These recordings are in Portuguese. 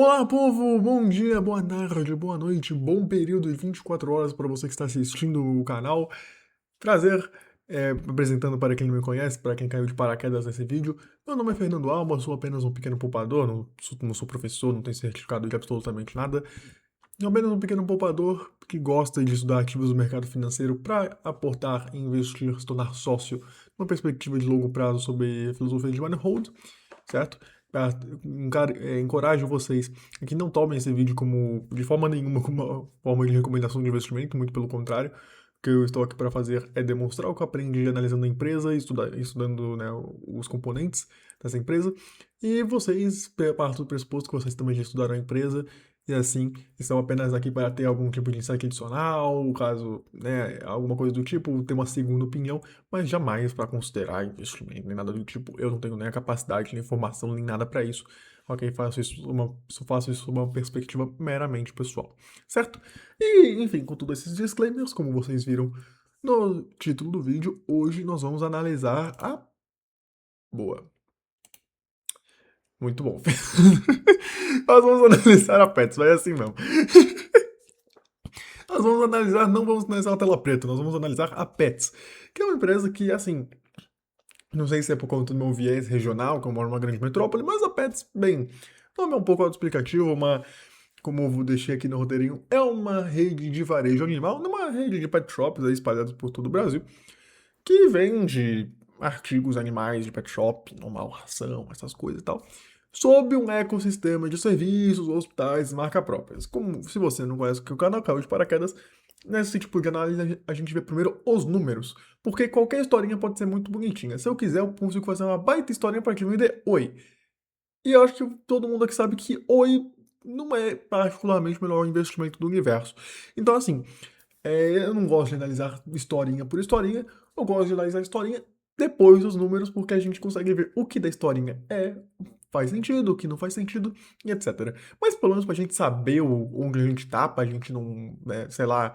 Olá, povo! Bom dia, boa tarde, boa noite, bom período de 24 horas para você que está assistindo o canal. Prazer, apresentando para quem não me conhece, para quem caiu de paraquedas nesse vídeo. Meu nome é Fernando Alba, sou apenas um pequeno poupador, não sou professor, não tenho certificado de absolutamente nada. Sou apenas um pequeno poupador que gosta de estudar ativos do mercado financeiro para aportar, investir, se tornar sócio, uma perspectiva de longo prazo sobre filosofia de buy and hold, certo? Encorajo vocês a que não tomem esse vídeo como, de forma nenhuma, como uma forma de recomendação de investimento, muito pelo contrário. O que eu estou aqui para fazer é demonstrar o que eu aprendi analisando a empresa, estudando, né, os componentes dessa empresa, e vocês partem do pressuposto que vocês também já estudaram a empresa, e assim estão apenas aqui para ter algum tipo de insight adicional, caso, né, alguma coisa do tipo, ter uma segunda opinião, mas jamais para considerar investimento, nem nada do tipo. Eu não tenho nem a capacidade, nem informação, nem nada para isso. Ok, faço isso uma perspectiva meramente pessoal, certo? E, enfim, com todos esses disclaimers, como vocês viram no título do vídeo, hoje nós vamos analisar a... Boa. Muito bom. Nós vamos analisar a Pets, vai assim mesmo. Nós vamos analisar, não vamos analisar a tela preta, nós vamos analisar a Pets, que é uma empresa que, assim, não sei se é por conta do meu viés regional, que eu moro numa grande metrópole, mas a Pets, bem, o nome é um pouco autoexplicativo, como eu deixei aqui no roteirinho, é uma rede de varejo animal, uma rede de pet shops aí espalhados por todo o Brasil, que vende artigos animais de pet shop, normal, ração, essas coisas e tal, sob um ecossistema de serviços, hospitais, marca próprias. Como se você não conhece o canal caiu de paraquedas, nesse tipo de análise a gente vê primeiro os números, porque qualquer historinha pode ser muito bonitinha. Se eu quiser, eu consigo fazer uma baita historinha para te vender oi. E eu acho que todo mundo aqui sabe que oi não é particularmente o melhor investimento do universo. Então, assim, eu não gosto de analisar historinha por historinha, eu gosto de analisar historinha depois dos números, porque a gente consegue ver o que da historinha faz sentido, o que não faz sentido, e etc. Mas pelo menos pra gente saber onde a gente tá, pra gente não, né, sei lá,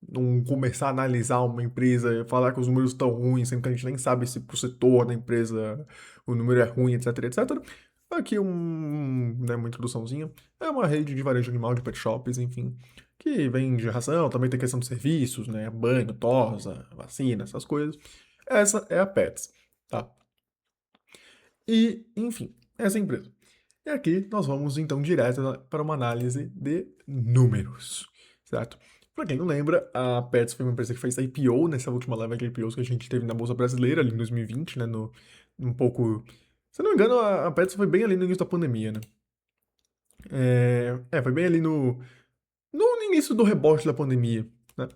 não começar a analisar uma empresa e falar que os números estão ruins, sendo que a gente nem sabe se pro setor da empresa o número é ruim, etc, etc. Aqui né, uma introduçãozinha. É uma rede de varejo animal de pet shops, enfim, que vende ração, também tem questão de serviços, né, banho, tosa, vacina, essas coisas. Essa é a Pets, tá? E, enfim, essa empresa. E aqui nós vamos então direto para uma análise de números, certo? Para quem não lembra, a Pets foi uma empresa que fez IPO nessa última leva de IPOs que a gente teve na Bolsa Brasileira ali em 2020, né? Um pouco. Se eu não me engano, a Pets foi bem ali no início da pandemia, né? Foi bem ali no início do rebote da pandemia, né?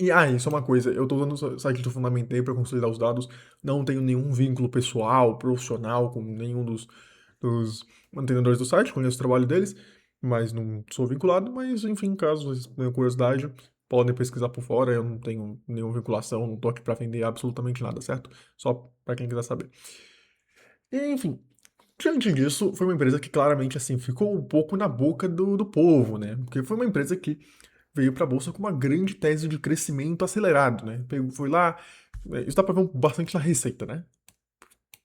E isso é uma coisa, eu tô usando o site do Fundamentei para consolidar os dados, não tenho nenhum vínculo pessoal, profissional com nenhum dos mantenedores do site, conheço o trabalho deles, mas não sou vinculado, mas enfim, caso vocês tenham curiosidade, podem pesquisar por fora, eu não tenho nenhuma vinculação, não tô aqui para vender absolutamente nada, certo? Só para quem quiser saber. E, enfim, diante disso, foi uma empresa que claramente assim ficou um pouco na boca do povo, né? Porque foi uma empresa que veio para a bolsa com uma grande tese de crescimento acelerado, né? Foi lá, isso dá para ver bastante na receita, né?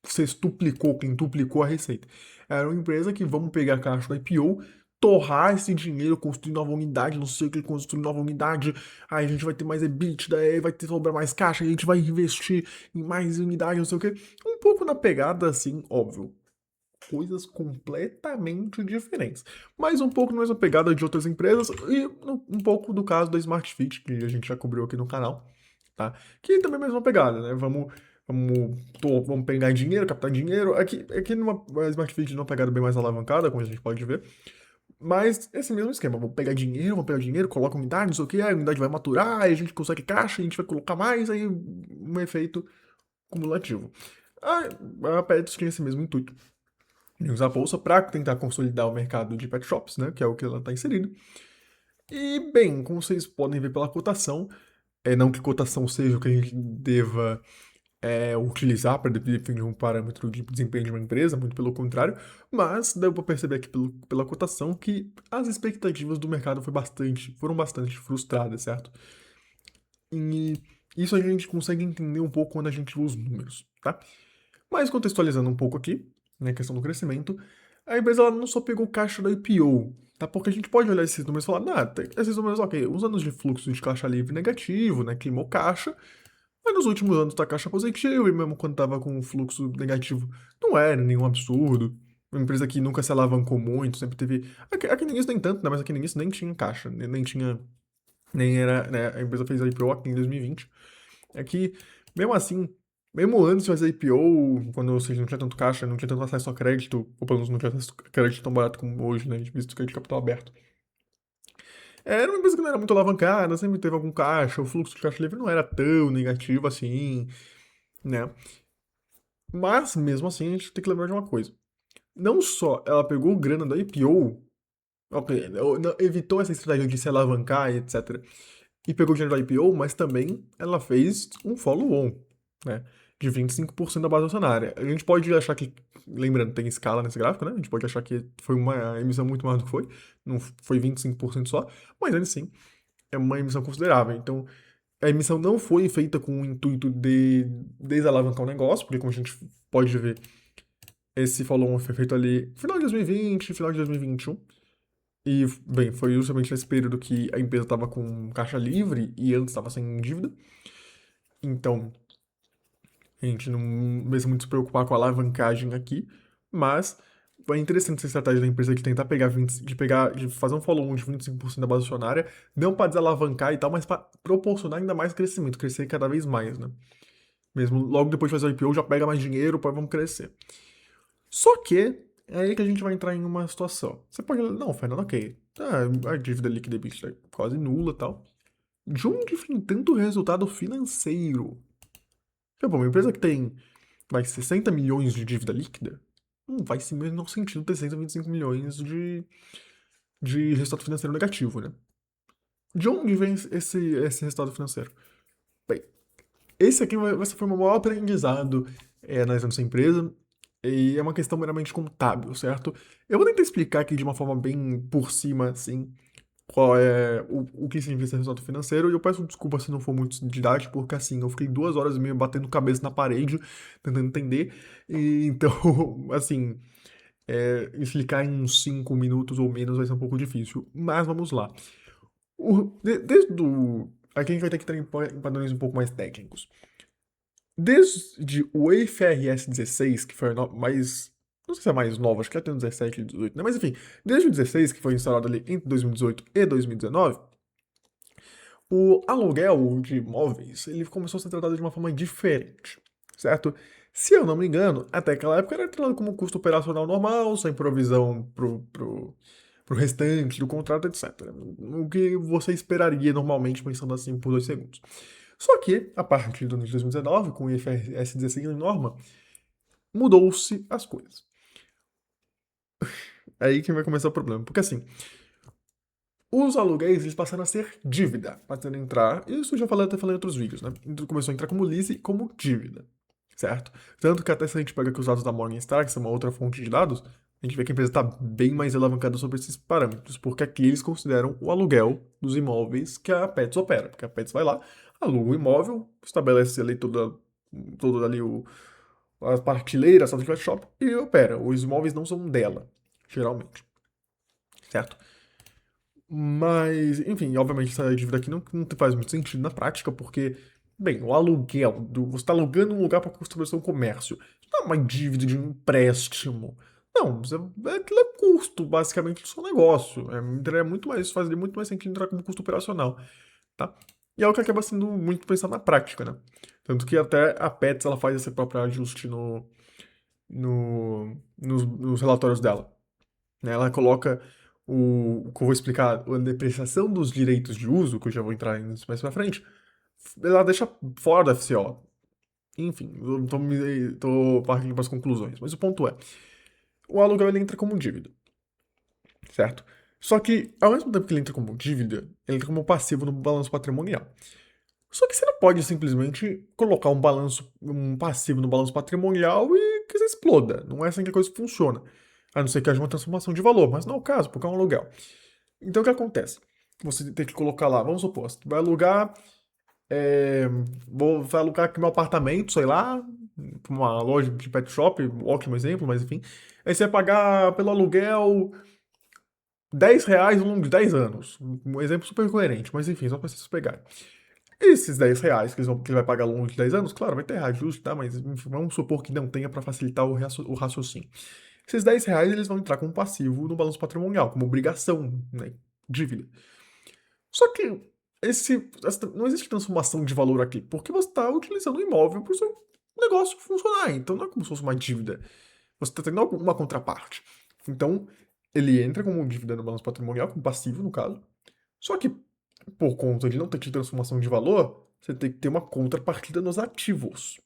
Sextuplicou, quintuplicou a receita. Era uma empresa que vamos pegar a caixa da IPO, torrar esse dinheiro, construir nova unidade, não sei o que, construir nova unidade, aí a gente vai ter mais EBITDA, aí vai ter sobrar mais caixa, aí a gente vai investir em mais unidade, não sei o que. Um pouco na pegada, assim, óbvio, coisas completamente diferentes. Mas um pouco na mesma pegada de outras empresas e um pouco do caso da Smart Fit, que a gente já cobriu aqui no canal, tá? Que também é a mesma pegada, né? Vamos pegar dinheiro, captar dinheiro. Aqui numa a Smart Fit numa pegada bem mais alavancada, como a gente pode ver. Mas esse mesmo esquema, vamos pegar dinheiro, coloca unidade, não sei o que, a unidade vai maturar, aí a gente consegue caixa, a gente vai colocar mais, aí um efeito cumulativo. A Pets tinha esse mesmo intuito de usar a bolsa para tentar consolidar o mercado de pet shops, né, que é o que ela está inserido. E, bem, como vocês podem ver pela cotação, não que cotação seja o que a gente deva utilizar para definir um parâmetro de desempenho de uma empresa, muito pelo contrário, mas deu para perceber aqui pela cotação que as expectativas do mercado foram bastante frustradas, certo? E isso a gente consegue entender um pouco quando a gente vê os números, tá? Mas contextualizando um pouco aqui, né, a questão do crescimento, A empresa ela não só pegou caixa da IPO, tá? Porque a gente pode olhar esses números e falar, esses números, ok, os anos de fluxo de caixa livre negativo, né, queimou caixa, mas nos últimos anos tá caixa positiva, e mesmo quando tava com fluxo negativo, não era nenhum absurdo. Uma empresa que nunca se alavancou muito, sempre teve. Aqui no início nem tanto, né? Mas aqui no início nem tinha caixa, nem tinha. Nem era. Né, a empresa fez a IPO aqui em 2020. É que, mesmo assim, mesmo antes de fazer a IPO, quando vocês não tinha tanto caixa, não tinha tanto acesso a crédito, ou pelo menos não tinha acesso a crédito tão barato como hoje, né? A gente visto que é de capital aberto. Era uma empresa que não era muito alavancada, sempre teve algum caixa, o fluxo de caixa livre não era tão negativo assim, né? Mas, mesmo assim, a gente tem que lembrar de uma coisa. Não só ela pegou grana da IPO, ok, evitou essa estratégia de se alavancar e etc. E pegou dinheiro da IPO, mas também ela fez um follow-on, né? De 25% da base acionária. A gente pode achar que, lembrando, tem escala nesse gráfico, né? A gente pode achar que foi uma emissão muito maior do que foi, não foi 25% só, mas ainda assim, é uma emissão considerável. Então, a emissão não foi feita com o intuito de desalavancar o negócio, porque como a gente pode ver, esse follow-on foi feito ali final de 2020, final de 2021. E, bem, foi justamente nesse período que a empresa estava com caixa livre e antes estava sem dívida. Então, a gente não precisa muito se preocupar com a alavancagem aqui. Mas é interessante essa estratégia da empresa de tentar pegar 20, de fazer um follow-on de 25% da base acionária, não para desalavancar e tal, mas para proporcionar ainda mais crescimento, crescer cada vez mais, né? Mesmo logo depois de fazer o IPO, já pega mais dinheiro para vamos crescer. Só que é aí que a gente vai entrar em uma situação. Você pode, não, Fernando, ok. A dívida líquida EBITDA é quase nula e tal. De onde vem tanto resultado financeiro? Tipo, uma empresa que tem, 60 milhões de dívida líquida, não faz sim menor sentido ter 125 milhões de resultado financeiro negativo, né? De onde vem esse resultado financeiro? Bem, esse aqui esse foi o meu maior aprendizado analisando essa empresa, e é uma questão meramente contábil, certo? Eu vou tentar explicar aqui de uma forma bem por cima, assim, qual é o que significa esse resultado financeiro, e eu peço desculpa se não for muito didático, porque assim, eu fiquei 2 horas e meia batendo cabeça na parede, tentando entender, e então, assim, explicar em uns 5 minutos ou menos vai ser um pouco difícil, mas vamos lá. Desde o... Aqui a gente vai ter que entrar em padrões um pouco mais técnicos. Desde o IFRS 16, que foi mais. Não sei se é mais novo, acho que até o 17 e 18, né? Mas enfim, desde o 16, que foi instalado ali entre 2018 e 2019, o aluguel de imóveis ele começou a ser tratado de uma forma diferente, certo? Se eu não me engano, até aquela época era tratado como custo operacional normal, sem provisão pro restante do contrato, etc. O que você esperaria normalmente pensando assim por 2 segundos. Só que, a partir do ano de 2019, com o IFRS 16 em norma, mudou-se as coisas. É aí que vai começar o problema. Porque assim, os aluguéis eles passaram a ser dívida, passando a entrar. Isso eu já falei até falei em outros vídeos, né? Começou a entrar como lease e como dívida, certo? Tanto que até se a gente pega aqui os dados da Morningstar, que são uma outra fonte de dados, a gente vê que a empresa está bem mais alavancada sobre esses parâmetros, porque aqui eles consideram o aluguel dos imóveis que a Pets opera. Porque a Pets vai lá, aluga o imóvel, estabelece ali todo ali as prateleiras, a sala de shop e opera. Os imóveis não são dela, geralmente, certo? Mas, enfim, obviamente essa dívida aqui não faz muito sentido na prática, porque, bem, o aluguel, você está alugando um lugar para construir seu comércio. Isso não é uma dívida de um empréstimo. Não, aquilo é custo, basicamente, do seu negócio. Fazia muito mais sentido entrar como custo operacional, tá? E é o que acaba sendo muito pensado na prática, né? Tanto que até a Pets, ela faz esse próprio ajuste nos relatórios dela, né? Ela coloca o que eu vou explicar, a depreciação dos direitos de uso, que eu já vou entrar nisso mais pra frente, ela deixa fora da FCO. Enfim, eu tô partindo para as conclusões, mas o ponto é, o aluguel ele entra como dívida, certo? Só que, ao mesmo tempo que ele entra como dívida, ele entra como passivo no balanço patrimonial. Só que você não pode simplesmente colocar um passivo no balanço patrimonial e que você exploda. Não é assim que a coisa funciona. A não ser que haja uma transformação de valor, mas não é o caso, porque é um aluguel. Então o que acontece? Você tem que colocar lá, vamos supor, você vai alugar, é, vai alugar aqui meu apartamento, sei lá, pra uma loja de pet shop, ótimo exemplo, mas enfim. Aí você vai pagar pelo aluguel R$ 10 ao longo de 10 anos. Um exemplo super coerente, mas enfim, só pra vocês pegarem. Esses R$ 10 que ele vai pagar ao longo de 10 anos, claro, vai ter reajuste, tá? Mas enfim, vamos supor que não tenha para facilitar o raciocínio. Esses R$ 10 eles vão entrar como passivo no balanço patrimonial, como obrigação, né? Dívida. Só que não existe transformação de valor aqui, porque você está utilizando o imóvel para o seu negócio funcionar. Então não é como se fosse uma dívida. Você está tendo uma contraparte. Então, ele entra como dívida no balanço patrimonial, como passivo, no caso. Só que, por conta de não ter tido transformação de valor, você tem que ter uma contrapartida nos ativos.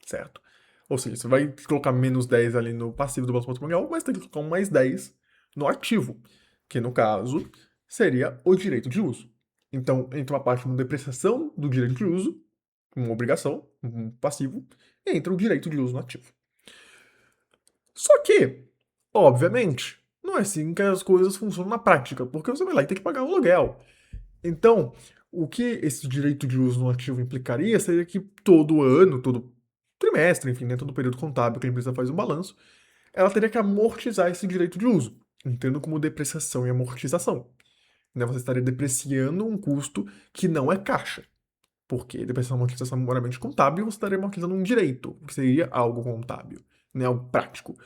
Certo? Ou seja, você vai colocar menos 10 ali no passivo do balanço patrimonial, mas tem que colocar um mais 10 no ativo, que no caso seria o direito de uso. Então, entra uma parte de depreciação do direito de uso, uma obrigação, um passivo, e entra o direito de uso no ativo. Só que, obviamente, não é assim que as coisas funcionam na prática, porque você vai lá e tem que pagar um aluguel. Então, o que esse direito de uso no ativo implicaria seria que todo ano, todo trimestre, enfim, né, todo período contábil que a empresa faz um balanço, ela teria que amortizar esse direito de uso, entendo como depreciação e amortização. Né, você estaria depreciando um custo que não é caixa, porque depreciação e amortização é meramente contábil, você estaria amortizando um direito, que seria algo contábil, né, algo prático.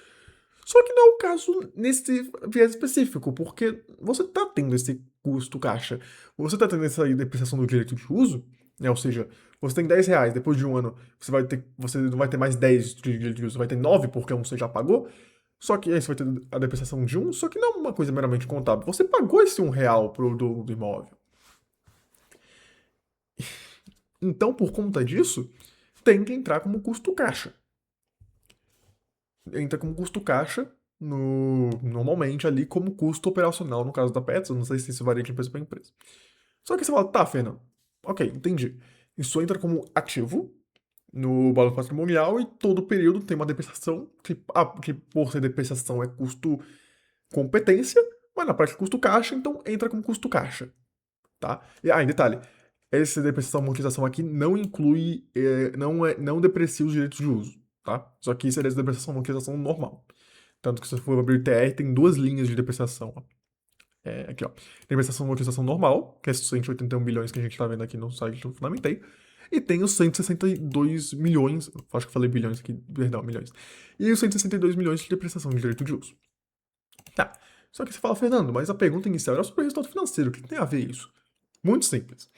Só que não é o caso nesse viés específico, porque você está tendo esse custo caixa, você está tendo essa depreciação do direito de uso, né? Ou seja, você tem R$ 10, depois de um ano você não vai ter mais 10 de direito de uso, vai ter 9 porque um você já pagou, só que aí você vai ter a depreciação de um, só que não é uma coisa meramente contábil, você pagou esse R$ 1 pro dono do imóvel. Então, por conta disso, tem que entrar como custo caixa. Entra como custo caixa normalmente ali como custo operacional no caso da Pets, eu não sei se isso varia de empresa para empresa. Só que você fala, tá, Fernando, ok, entendi. Isso entra como ativo no balanço patrimonial e todo período tem uma depreciação, que por ser depreciação é custo competência, mas na prática é custo caixa, então entra como custo caixa, tá? Em detalhe, essa depreciação amortização aqui não inclui, não deprecia os direitos de uso, tá? Só que isso é depreciação amortização normal. Tanto que se você for abrir o TR, tem duas linhas de depreciação. Ó. Aqui, ó. Depreciação e amortização normal, que é 181 bilhões que a gente tá vendo aqui no site do Fundamentei. E tem os 162 milhões, acho que eu falei bilhões aqui, perdão, milhões. E os 162 milhões de depreciação de direito de uso. Tá. Só que você fala, Fernando, mas a pergunta inicial era sobre o resultado financeiro. O que tem a ver isso? Muito simples.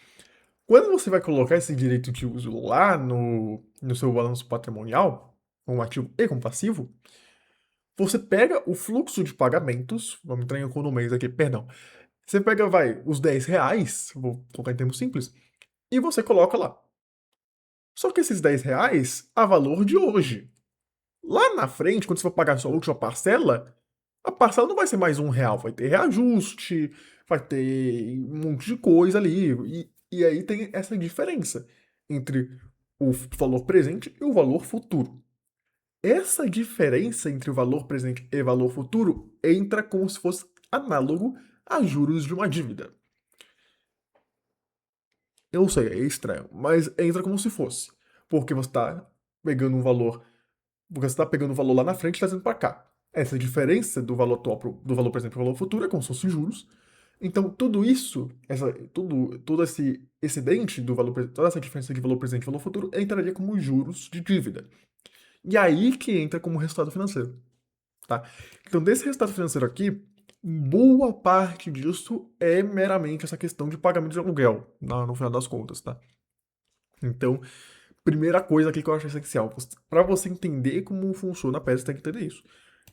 Quando você vai colocar esse direito de uso lá no seu balanço patrimonial, com ativo e com passivo, você pega o fluxo de pagamentos, vamos entrar em economês aqui, perdão. Você pega, os R$ 10, vou colocar em termos simples, e você coloca lá. Só que esses R$ 10 a valor de hoje. Lá na frente, quando você for pagar a sua última parcela, a parcela não vai ser mais R$ 1, vai ter reajuste, vai ter um monte de coisa ali. E aí tem essa diferença entre o valor presente e o valor futuro. Essa diferença entre o valor presente e valor futuro entra como se fosse análogo a juros de uma dívida. Eu sei, é estranho, mas entra como se fosse. Porque você está pegando um valor. Porque você está pegando o valor lá na frente e trazendo para cá. Essa diferença do valor atual do valor presente para o valor futuro é como se fosse juros. Então, tudo isso, todo esse excedente do valor, toda essa diferença de valor presente e valor futuro entraria como juros de dívida. E aí que entra como resultado financeiro, tá? Então, desse resultado financeiro aqui, boa parte disso é meramente essa questão de pagamento de aluguel, no final das contas, tá? Então, primeira coisa aqui que eu acho essencial, para você entender como funciona a peça, você tem que entender isso.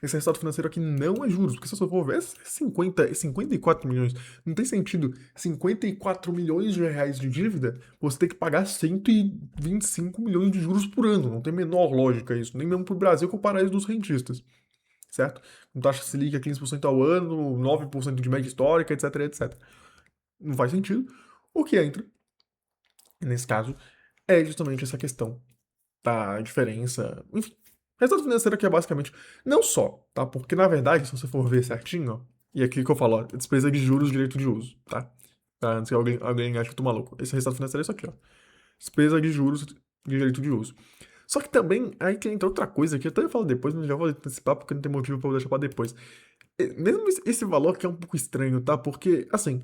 Esse resultado financeiro aqui não é juros, porque se você for ver, é 54 milhões. Não tem sentido 54 milhões de reais de dívida, você tem que pagar 125 milhões de juros por ano. Não tem a menor lógica isso, nem mesmo para o Brasil com o paraíso dos rentistas, certo? Com taxa Selic a 15% ao ano, 9% de média histórica, etc, etc. Não faz sentido. O que entra, nesse caso, é justamente essa questão da diferença. Enfim, resultado financeiro aqui é basicamente. Não só, tá? Porque na verdade, se você for ver certinho, ó, e aqui que eu falo, ó, despesa de juros, direito de uso, tá? Antes que alguém ache que eu tô maluco. Esse resultado financeiro é isso aqui, ó. Despesa de juros de direito de uso. Só que também, aí que entra outra coisa, que eu até falo depois, mas já vou antecipar porque não tem motivo pra eu deixar pra depois. Mesmo esse valor que é um pouco estranho, tá? Porque, assim,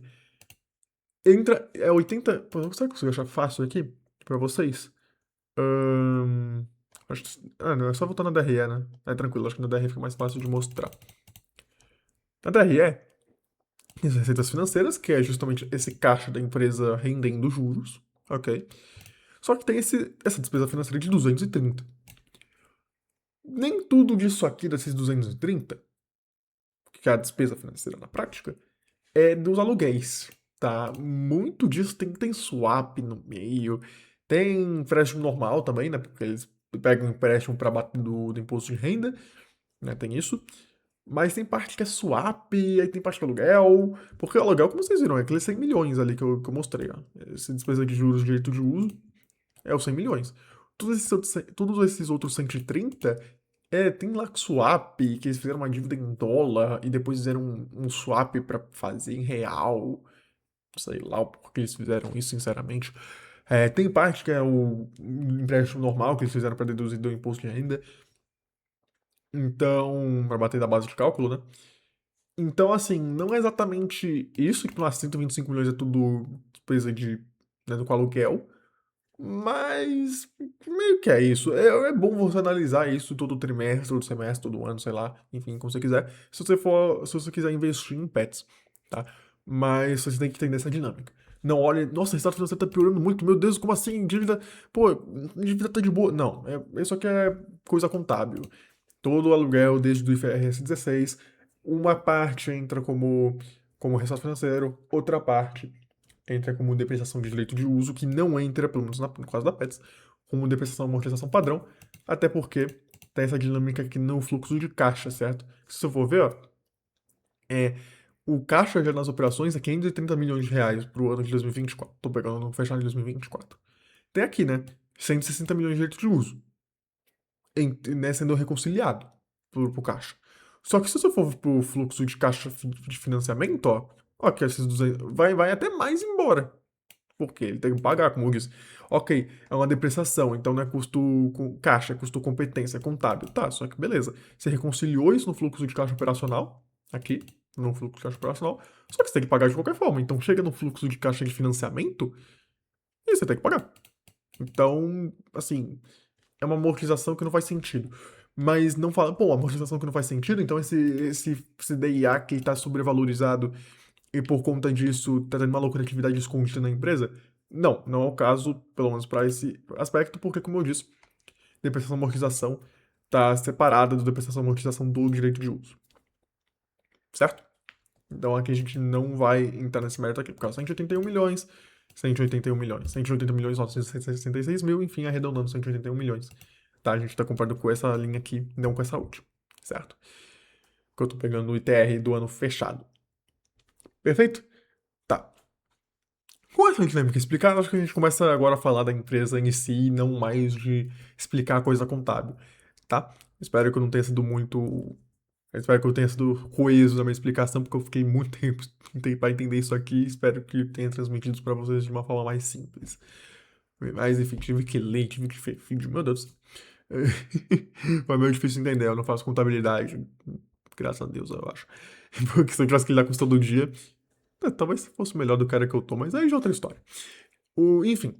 entra, é 80. Pô, será que eu consigo achar fácil aqui pra vocês? Ahn, não, é só voltar na DRE, né? É tranquilo, acho que na DRE fica mais fácil de mostrar. Na DRE, tem as receitas financeiras, que é justamente esse caixa da empresa rendendo juros, ok? Só que tem essa despesa financeira de 230. Nem tudo disso aqui, desses 230, que é a despesa financeira na prática, é dos aluguéis, tá? Muito disso tem swap no meio, tem empréstimo normal também, né? Porque eles pegam empréstimo para bater do imposto de renda, né? Tem isso. Mas tem parte que é swap, aí tem parte que é aluguel. Porque o aluguel, como vocês viram, é aqueles 100 milhões ali que eu mostrei, ó. Essa despesa de juros, direito de uso, é os 100 milhões. Todos esses outros 130 tem lá swap, que eles fizeram uma dívida em dólar e depois fizeram um swap pra fazer em real. Sei lá o porquê eles fizeram isso, sinceramente. Tem parte que é o empréstimo normal que eles fizeram pra deduzir do imposto de renda. Então, pra bater da base de cálculo, né? Então, assim, não é exatamente isso, que lá 125 milhões é tudo despesa né, com aluguel. Mas meio que é isso. É bom você analisar isso todo trimestre, todo semestre, todo ano, sei lá, enfim, como você quiser. Se você quiser investir em pets, tá? Mas você tem que entender essa dinâmica. Não olhe, nossa, o resultado financeiro tá piorando muito, meu Deus, como assim? Dívida, pô, dívida tá de boa. Não, isso aqui é coisa contábil. Todo o aluguel desde o IFRS 16, uma parte entra como resultado financeiro, outra parte entra como depreciação de direito de uso, que não entra, pelo menos no caso da Pets, como depreciação e amortização padrão, até porque tem essa dinâmica aqui no fluxo de caixa, certo? Se você for ver, ó, o caixa já nas operações é 530 milhões de reais para o ano de 2024. Tô pegando no fechado de 2024. Tem aqui, né, 160 milhões de direito de uso, né, sendo reconciliado pro caixa. Só que se você for pro fluxo de caixa de financiamento, ó, que esses 200, vai até mais embora. Porque ele tem que pagar, como eu disse. Ok, é uma depreciação, então não é custo com caixa, é custo competência, é contábil. Tá, só que beleza. Você reconciliou isso no fluxo de caixa operacional, aqui, no fluxo de caixa operacional, só que você tem que pagar de qualquer forma. Então chega no fluxo de caixa de financiamento e você tem que pagar. Então, assim, é uma amortização que não faz sentido. Mas não fala, pô, amortização que não faz sentido, então esse DIA que está sobrevalorizado e por conta disso tá tendo uma lucratividade escondida na empresa? Não, não é o caso, pelo menos para esse aspecto, porque, como eu disse, depreciação e amortização tá separada do depreciação e amortização do direito de uso, certo? Então aqui a gente não vai entrar nesse mérito aqui, porque é 181 milhões, 181 milhões, 180 milhões, 966 mil, enfim, arredondando 181 milhões. Tá, a gente tá comparando com essa linha aqui, não com essa última, certo? Que eu tô pegando o ITR do ano fechado. Perfeito? Tá. Com essa dinâmica explicada, acho que a gente começa agora a falar da empresa em si, e não mais de explicar a coisa contábil, tá? Espero que eu não tenha sido muito. Espero que eu tenha sido coeso na minha explicação, porque eu fiquei muito tempo para entender isso aqui. Espero que tenha transmitido isso para vocês de uma forma mais simples. Mas enfim, tive que ler, tive que ver vídeo. Meu Deus. Foi meio difícil entender, eu não faço contabilidade. Graças a Deus, eu acho. Porque se eu tivesse que lidar com isso todo dia, talvez fosse melhor do cara que eu tô, mas aí já é outra história. Enfim,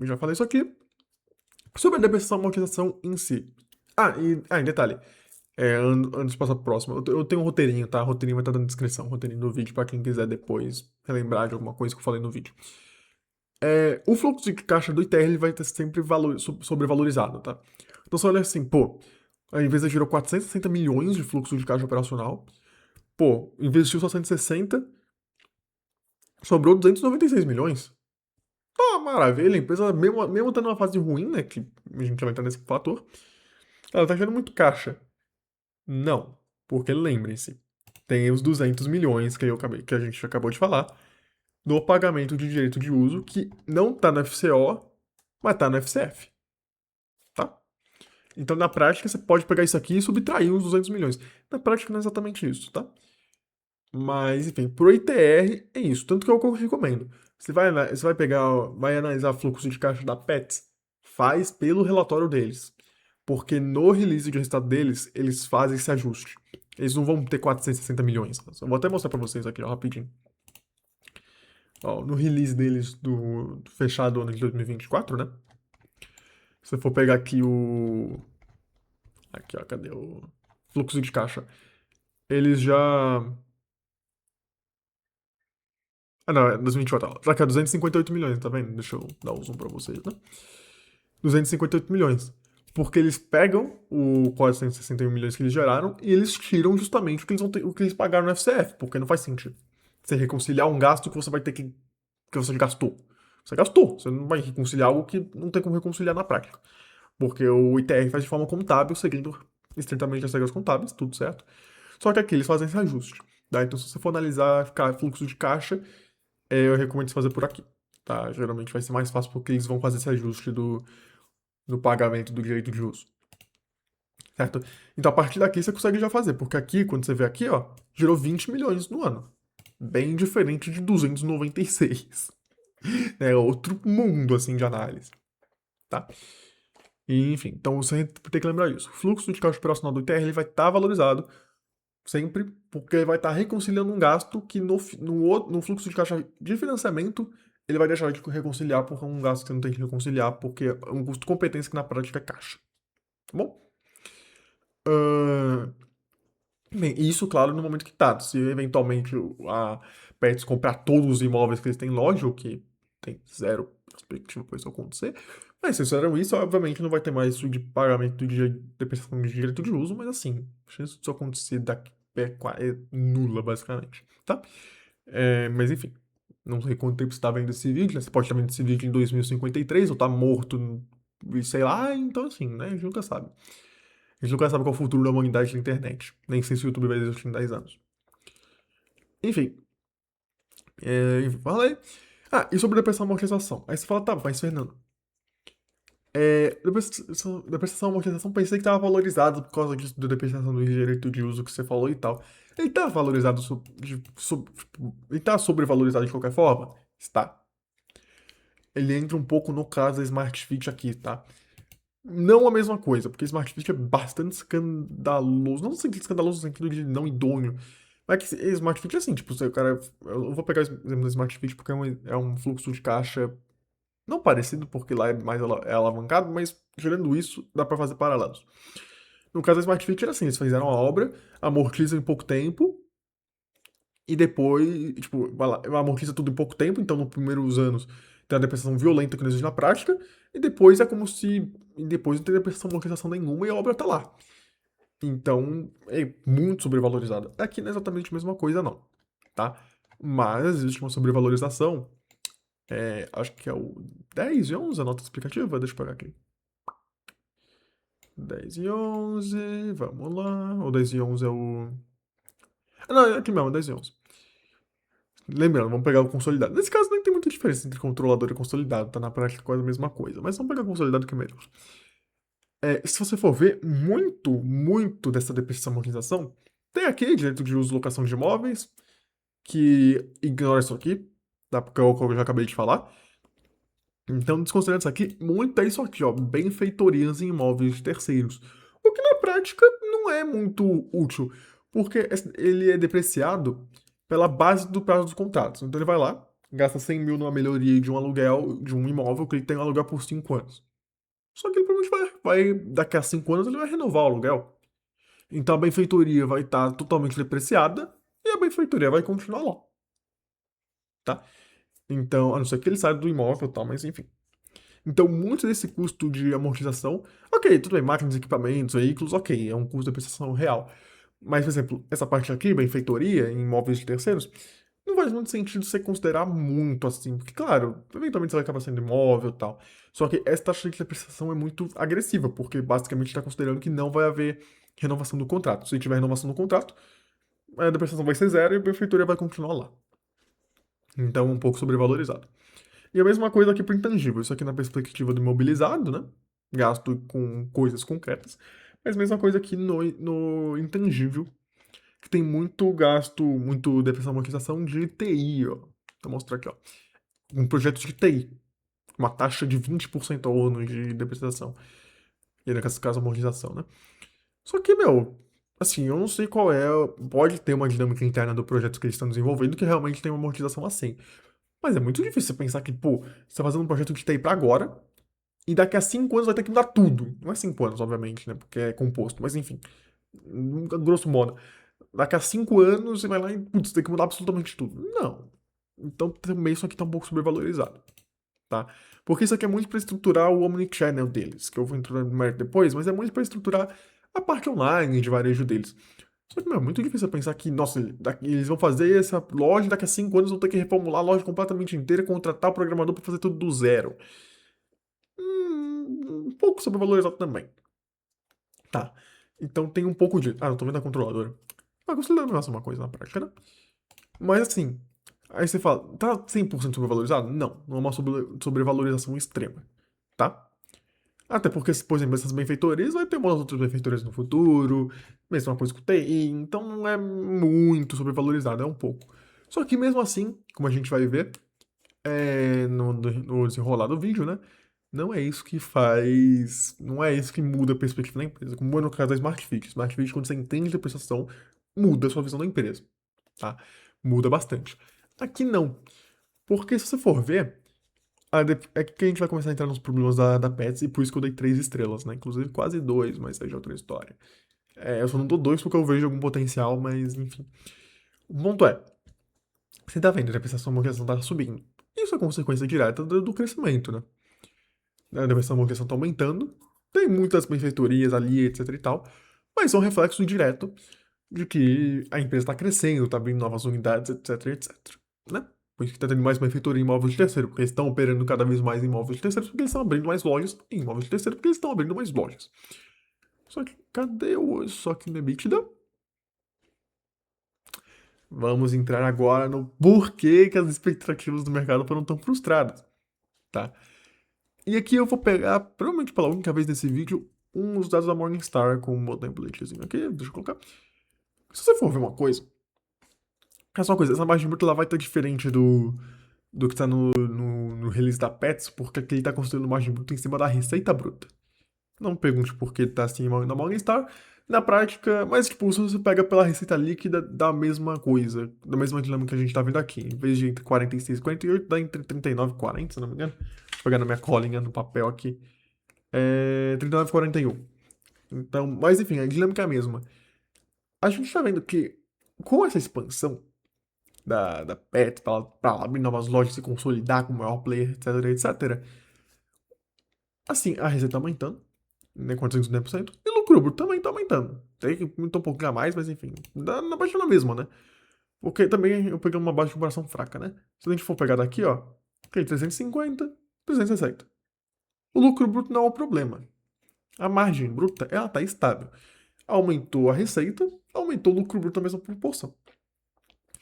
já falei isso aqui. Sobre a depreciação e amortização em si. Em detalhe, antes de passar pro próximo, eu tenho um roteirinho, tá? O roteirinho vai estar na descrição, o roteirinho do vídeo, pra quem quiser depois relembrar de alguma coisa que eu falei no vídeo. O fluxo de caixa do ITR ele vai estar sempre sobrevalorizado, tá? Então você olha assim, pô, a empresa gerou 460 milhões de fluxo de caixa operacional, pô, investiu só 160, sobrou 296 milhões. Tá, maravilha, a empresa, mesmo estando numa fase ruim, né, que a gente vai entrar nesse fator, ela tá gerando muito caixa. Não, porque lembrem-se, tem os 200 milhões que a gente acabou de falar, do pagamento de direito de uso, que não tá no FCO, mas tá no FCF, tá? Então, na prática, você pode pegar isso aqui e subtrair os 200 milhões. Na prática, não é exatamente isso, tá? Mas, enfim, pro ITR é isso. Tanto que eu recomendo. Você vai pegar, vai analisar fluxo de caixa da Pets, faz pelo relatório deles. Porque no release de resultado deles, eles fazem esse ajuste. Eles não vão ter 460 milhões. Eu vou até mostrar pra vocês aqui, ó, rapidinho. Ó, no release deles do fechado ano de 2024, né? Se você for pegar aqui o... Aqui, ó, cadê o fluxo de caixa? Eles já... Ah, não, é 2024. Ó. Aqui, ó, 258 milhões, tá vendo? Deixa eu dar um zoom pra vocês, né? 258 milhões. Porque eles pegam o 461 milhões que eles geraram e eles tiram justamente o que eles pagaram no FCF, porque não faz sentido. Você reconciliar um gasto que você vai ter que você gastou. Você gastou, você não vai reconciliar algo que não tem como reconciliar na prática. Porque o ITR faz de forma contábil, seguindo estritamente as regras contábeis, tudo certo. Só que aqui eles fazem esse ajuste. Tá? Então, se você for analisar fluxo de caixa, eu recomendo você fazer por aqui. Tá? Geralmente vai ser mais fácil porque eles vão fazer esse ajuste do pagamento do direito de uso. Certo? Então, a partir daqui você consegue já fazer, porque aqui, quando você vê aqui, ó, gerou 20 milhões no ano. Bem diferente de 296. É outro mundo, assim, de análise. Tá? E, enfim, então você tem que lembrar isso. O fluxo de caixa operacional do ITR ele vai estar valorizado sempre, porque ele vai estar reconciliando um gasto que no fluxo de caixa de financiamento ele vai deixar de reconciliar por um gasto que você não tem que reconciliar, porque é um custo de competência que na prática é caixa. Tá bom? Ahn, Bem, isso, claro, no momento que tá. Se eventualmente a Pets comprar todos os imóveis que eles têm em loja, o que tem zero perspectiva para isso acontecer. Mas se fizeram isso, obviamente não vai ter mais isso de pagamento de depreciação de direito de uso, mas assim, a chance disso acontecer daqui é nula, basicamente, tá? Mas enfim, não sei quanto tempo você tá vendo esse vídeo, né? Você pode estar vendo esse vídeo em 2053 ou tá morto, sei lá, então assim, né? A gente nunca sabe. A gente nunca sabe qual é o futuro da humanidade na internet. Nem sei se o YouTube vai existir em 10 anos. Enfim, fala aí. Ah, e sobre depreciação e amortização. Aí você fala, tá, mas Fernando, depreciação e amortização pensei que estava valorizado por causa disso, da depreciação do direito de uso que você falou e tal. Ele tá valorizado, tipo, ele tá sobrevalorizado de qualquer forma? Está. Ele entra um pouco no caso da Smart Fit aqui, tá? Não a mesma coisa, porque Smart Fit é bastante escandaloso. Não no sentido escandaloso, no sentido de não idôneo. Mas que Smart Fit é assim, tipo, o cara. Eu vou pegar o exemplo do Smart Fit porque é um fluxo de caixa não parecido, porque lá é mais alavancado, mas gerando isso, dá pra fazer paralelos. No caso da Smart Fit era assim, eles fizeram a obra, amortizam em pouco tempo, e depois, tipo, vai lá, amortiza tudo em pouco tempo, então nos primeiros anos tem uma depreciação violenta que não existe na prática, e depois é como se. E depois não tem depreciação, amortização nenhuma e a obra tá lá. Então, é muito sobrevalorizada. Aqui não é exatamente a mesma coisa, não. Tá? Mas existe uma sobrevalorização. Acho que é o 10 e 11 a nota explicativa. Deixa eu pegar aqui. 10 e 11, vamos lá. O 10 e 11 é o. Ah, não, é aqui mesmo, 10 e 11. Lembrando, vamos pegar o consolidado. Nesse caso, nem tem muita diferença entre controlador e consolidado, tá na prática quase a mesma coisa. Mas vamos pegar o consolidado que é melhor. Se você for ver, muito dessa depreciação e amortização tem aqui direito de uso e locação de imóveis, que ignora isso aqui, tá? Porque é o que eu já acabei de falar. Então, desconsiderando isso aqui, muito é isso aqui, ó, benfeitorias em imóveis de terceiros. O que na prática não é muito útil, porque ele é depreciado pela base do prazo dos contratos. Então ele vai lá, gasta 100 mil numa melhoria de um aluguel, de um imóvel que ele tem um aluguel por 5 anos. Só que ele provavelmente daqui a 5 anos ele vai renovar o aluguel. Então a benfeitoria vai estar totalmente depreciada e a benfeitoria vai continuar lá, tá? Então, a não ser que ele saia do imóvel e tal, mas enfim. Então, muito desse custo de amortização, ok, tudo bem, máquinas, equipamentos, veículos, ok, é um custo de depreciação real. Mas, por exemplo, essa parte aqui, benfeitoria, em imóveis de terceiros, não faz muito sentido você considerar muito assim, porque, claro, eventualmente você vai acabar sendo imóvel e tal. Só que essa taxa de depreciação é muito agressiva, porque basicamente está considerando que não vai haver renovação do contrato. Se tiver renovação do contrato, a depreciação vai ser zero e a benfeitoria vai continuar lá. Então, um pouco sobrevalorizado. E a mesma coisa aqui para intangível, isso aqui na perspectiva do imobilizado, né? Gasto com coisas concretas. Mas mesma coisa aqui no intangível, que tem muito gasto, muito depreciação e amortização de TI, ó. Vou mostrar aqui, ó. Um projeto de TI. uma taxa de 20% ao ano de depreciação. E nesse caso, amortização, né? Só que, meu, assim, eu não sei qual é. Pode ter uma dinâmica interna do projeto que eles estão desenvolvendo que realmente tem uma amortização assim. Mas é muito difícil você pensar que, pô, você tá fazendo um projeto de TI pra agora, e daqui a 5 anos vai ter que mudar tudo. Não é 5 anos, obviamente, né? Porque é composto, mas enfim. Grosso modo. Daqui a 5 anos você vai lá e, putz, tem que mudar absolutamente tudo. Não. Então também isso aqui tá um pouco sobrevalorizado, tá? Porque isso aqui é muito para estruturar o Omnichannel deles, que eu vou entrar no mérito depois, mas é muito para estruturar a parte online de varejo deles. Só que, meu, é muito difícil pensar que, nossa, eles vão fazer essa loja, daqui a 5 anos vão ter que reformular a loja completamente inteira, contratar o programador para fazer tudo do zero. Um pouco sobrevalorizado também. Tá. Então tem um pouco de. Ah, eu tô vendo a controladora. Ah, considerando essa uma coisa na prática, né? Mas assim, aí você fala, tá 100% sobrevalorizado? Não, não é uma sobrevalorização extrema, tá? Até porque, por exemplo, essas benfeitorias vai ter umas outras benfeitorias no futuro, mesma coisa com o TI, então não é muito sobrevalorizado, é um pouco. Só que mesmo assim, como a gente vai ver no desenrolar do vídeo, né? Não é isso que faz. Não é isso que muda a perspectiva da empresa. Como é no caso da Smart Fit. Smart Fit, quando você entende a prestação, muda a sua visão da empresa, tá? Muda bastante. Aqui não. Porque se você for ver, é que a gente vai começar a entrar nos problemas da Pets, e por isso que eu dei 3 estrelas, né? Inclusive quase 2, mas aí já é outra história. Eu só não dou 2 porque eu vejo algum potencial, mas enfim. O ponto é, você tá vendo que a prestação de amortização tá subindo. Isso é consequência direta do crescimento, né? A prestação de amortização tá aumentando, tem muitas benfeitorias ali, etc e tal, mas é um reflexo direto de que a empresa está crescendo, está abrindo novas unidades, etc, etc, né? Por isso que está tendo mais benfeitoria em imóveis de terceiro, porque eles estão operando cada vez mais em imóveis de terceiro, porque eles estão abrindo mais lojas, e em imóveis de terceiro, porque eles estão abrindo mais lojas. Só que, cadê o só que no EBITDA? Vamos entrar agora no porquê que as expectativas do mercado foram tão frustradas, tá? E aqui eu vou pegar, provavelmente pela única vez nesse vídeo, uns dados da Morningstar com um templatezinho aqui, deixa eu colocar. Se você for ver uma coisa, é só uma coisa, essa margem bruta ela vai estar diferente do que está no release da Pets, porque aqui ele está considerando margem bruta em cima da receita bruta. Não pergunte por que está assim na Morningstar. Na prática, mas tipo, se você pega pela receita líquida, dá a mesma coisa, da mesma dinâmica que a gente está vendo aqui. Em vez de entre 46 e 48, dá entre 39 e 40, se não me engano. Vou pegar na minha colinha no papel aqui. 39 e 41. Então, mas enfim, a dinâmica é a mesma. A gente está vendo que com essa expansão da Pet para abrir novas lojas, se consolidar como maior player, etc, etc. Assim, a receita tá aumentando, né, 410%, e o lucro bruto também tá aumentando. Tem que aumentar um pouquinho a mais, mas enfim, na baixa na mesma, né? Porque também eu peguei uma base de comparação fraca, né? Se a gente for pegar daqui, ó, ok, 350, 360. O lucro bruto não é o problema. A margem bruta, ela tá estável. Aumentou a receita, aumentou o lucro bruto na mesma proporção.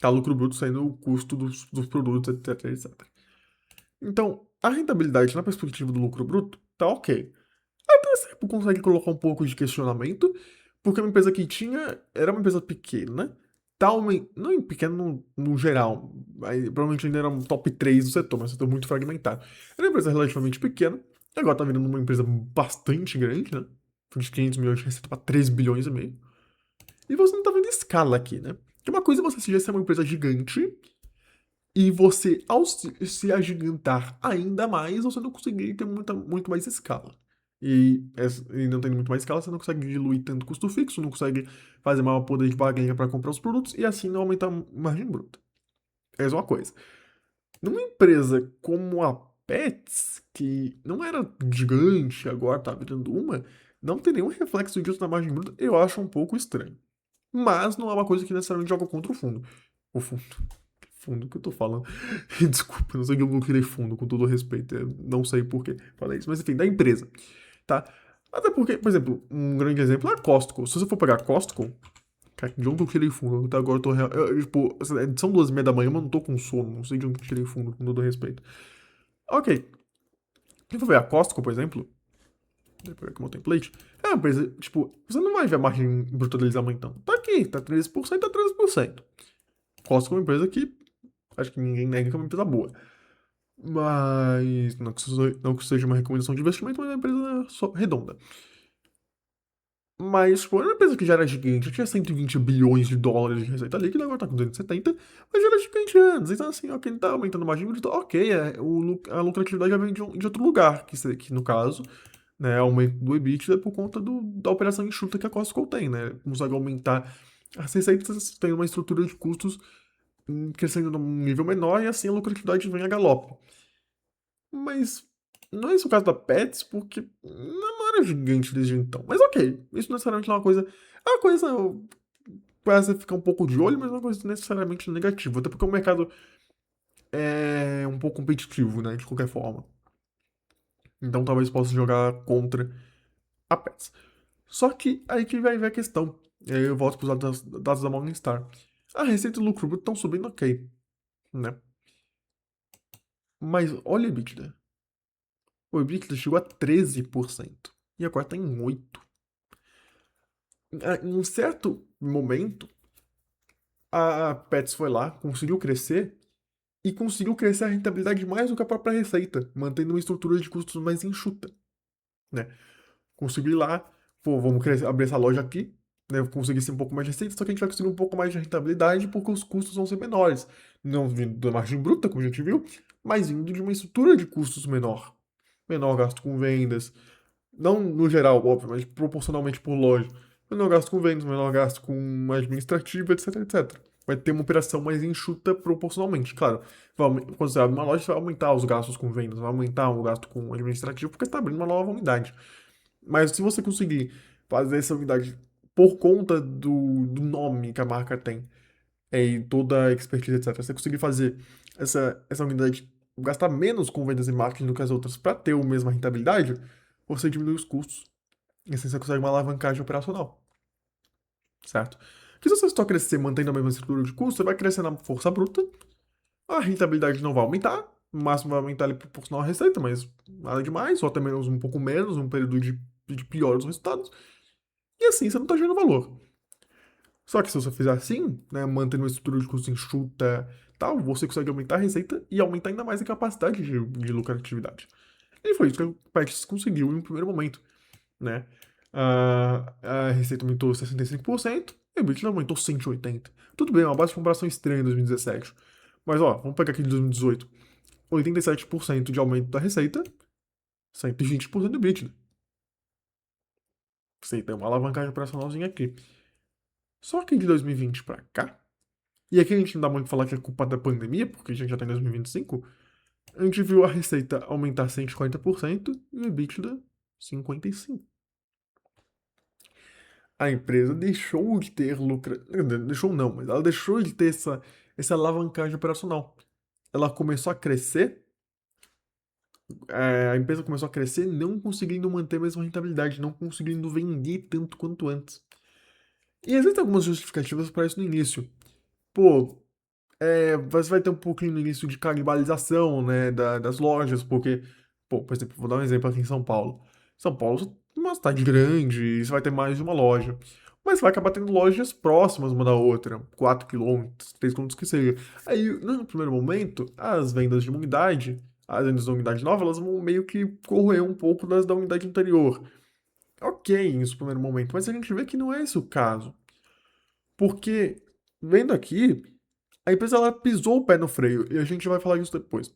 Tá, lucro bruto saindo o custo dos produtos, etc, etc. Então, a rentabilidade na perspectiva do lucro bruto tá ok. Até você consegue colocar um pouco de questionamento, porque é uma empresa que era uma empresa pequena, né? Tá não em pequeno no geral, aí, provavelmente ainda era um top 3 do setor, mas um setor muito fragmentado. Era uma empresa relativamente pequena, e agora tá virando uma empresa bastante grande, né? De 500 milhões de receita para 3 bilhões e meio. E você não tá vendo escala aqui, né? Que uma coisa é você já ser uma empresa gigante, e você, ao se agigantar ainda mais, você não conseguir ter muito mais escala. E não tendo muito mais escala, você não consegue diluir tanto custo fixo, não consegue fazer maior poder de barganha para comprar os produtos e assim não aumentar a margem bruta. Essa é uma coisa. Numa empresa como a Pets, que não era gigante, agora tá virando uma, não ter nenhum reflexo disso na margem bruta, eu acho um pouco estranho. Mas não é uma coisa que necessariamente joga contra o fundo. O fundo. Fundo que eu tô falando. Desculpa, não sei que eu tirei fundo, com todo respeito. Eu não sei por que falei isso. Mas enfim, da empresa, tá? Até porque, por exemplo, um grande exemplo é a Costco. Se você for pegar a Costco, cara, de onde eu tirei fundo? Até agora eu tô real. Tipo, são 2h30 da manhã, mas eu não tô com sono. Não sei de onde eu tirei fundo, com todo respeito. Ok. Se for ver a Costco, por exemplo, deixa eu pegar aqui o meu template. É uma empresa, tipo, você não vai ver a margem bruta deles aumentando. Tá aqui, tá 13%, tá 13%. Costco é uma empresa que acho que ninguém nega que é uma empresa boa. Mas não que seja uma recomendação de investimento, mas é uma empresa redonda. Mas, pô, era uma empresa que já era gigante, tinha 120 bilhões de dólares de receita líquida, agora tá com 270, mas já era gigante antes. Então, assim, ok, tá aumentando mais dívida, então, ok, a lucratividade já vem de outro lugar, que no caso, né, aumento do EBITDA por conta da operação enxuta que a Costco tem, né? Consegue aumentar as receitas, tem uma estrutura de custos crescendo num nível menor e assim a lucratividade vem a galope. Mas não é esse o caso da Pets, porque não era gigante desde então. Mas ok, isso necessariamente não é uma coisa. É uma coisa pra você ficar um pouco de olho, mas não é uma coisa necessariamente negativa. Até porque o mercado é um pouco competitivo, né? De qualquer forma. Então talvez possa jogar contra a Pets. Só que aí que vai ver a questão. E aí eu volto para os dados da Morningstar. A receita e o lucro bruto estão subindo ok, né? Mas olha o EBITDA. O EBITDA chegou a 13%. E agora está em 8%. Em um certo momento, a Pets foi lá, conseguiu crescer e conseguiu crescer a rentabilidade mais do que a própria receita, mantendo uma estrutura de custos mais enxuta, né? Consegui ir lá, pô, vamos crescer, abrir essa loja aqui, né? Conseguir ser um pouco mais de receita, só que a gente vai conseguir um pouco mais de rentabilidade porque os custos vão ser menores. Não vindo da margem bruta, como a gente viu, mas vindo de uma estrutura de custos menor. Menor gasto com vendas, não no geral, óbvio, mas proporcionalmente por loja. Menor gasto com vendas, menor gasto com administrativo, etc, etc. Vai ter uma operação mais enxuta proporcionalmente. Claro, quando você abre uma loja, você vai aumentar os gastos com vendas, vai aumentar o gasto com administrativo, porque você está abrindo uma nova unidade. Mas se você conseguir fazer essa unidade por conta do nome que a marca tem, e toda a expertise, etc., você conseguir fazer essa unidade gastar menos com vendas e marketing do que as outras para ter a mesma rentabilidade, você diminui os custos. E assim você consegue uma alavancagem operacional, certo? Porque se você só crescer mantendo a mesma estrutura de custo, você vai crescer na força bruta, a rentabilidade não vai aumentar, no máximo vai aumentar ali proporcional à receita, mas nada demais, ou até menos um pouco menos, um período de piores resultados, e assim você não está gerando valor. Só que se você fizer assim, né, mantendo uma estrutura de custo enxuta, tal, você consegue aumentar a receita e aumentar ainda mais a capacidade de lucratividade. E foi isso que o Pets conseguiu em um primeiro momento, né? A receita aumentou 65% e o EBITDA aumentou 180%. Tudo bem, é uma base de comparação estranha em 2017. Mas ó, vamos pegar aqui de 2018. 87% de aumento da receita, 120% do EBITDA. Você tem uma alavancagem operacionalzinha aqui. Só que de 2020 pra cá, e aqui a gente não dá muito pra falar que é culpa da pandemia, porque a gente já tá em 2025, a gente viu a receita aumentar 140% e o EBITDA 55%. A empresa deixou de ter lucro. Deixou não, mas ela deixou de ter essa alavancagem operacional. Ela começou a crescer, a empresa começou a crescer não conseguindo manter a mesma rentabilidade, não conseguindo vender tanto quanto antes. E existem algumas justificativas para isso no início. Pô, você vai ter um pouquinho no início de canibalização, né, das lojas, porque, pô, por exemplo, vou dar um exemplo aqui em São Paulo. São Paulo é uma cidade grande, e você vai ter mais de uma loja. Mas vai acabar tendo lojas próximas uma da outra, 4 km, 3 km que seja. Aí, no primeiro momento, as vendas de uma unidade, as vendas da unidade nova, elas vão meio que corroer um pouco das da unidade anterior. Ok, nesse primeiro momento, mas a gente vê que não é esse o caso. Porque, vendo aqui, a empresa ela pisou o pé no freio, e a gente vai falar disso depois.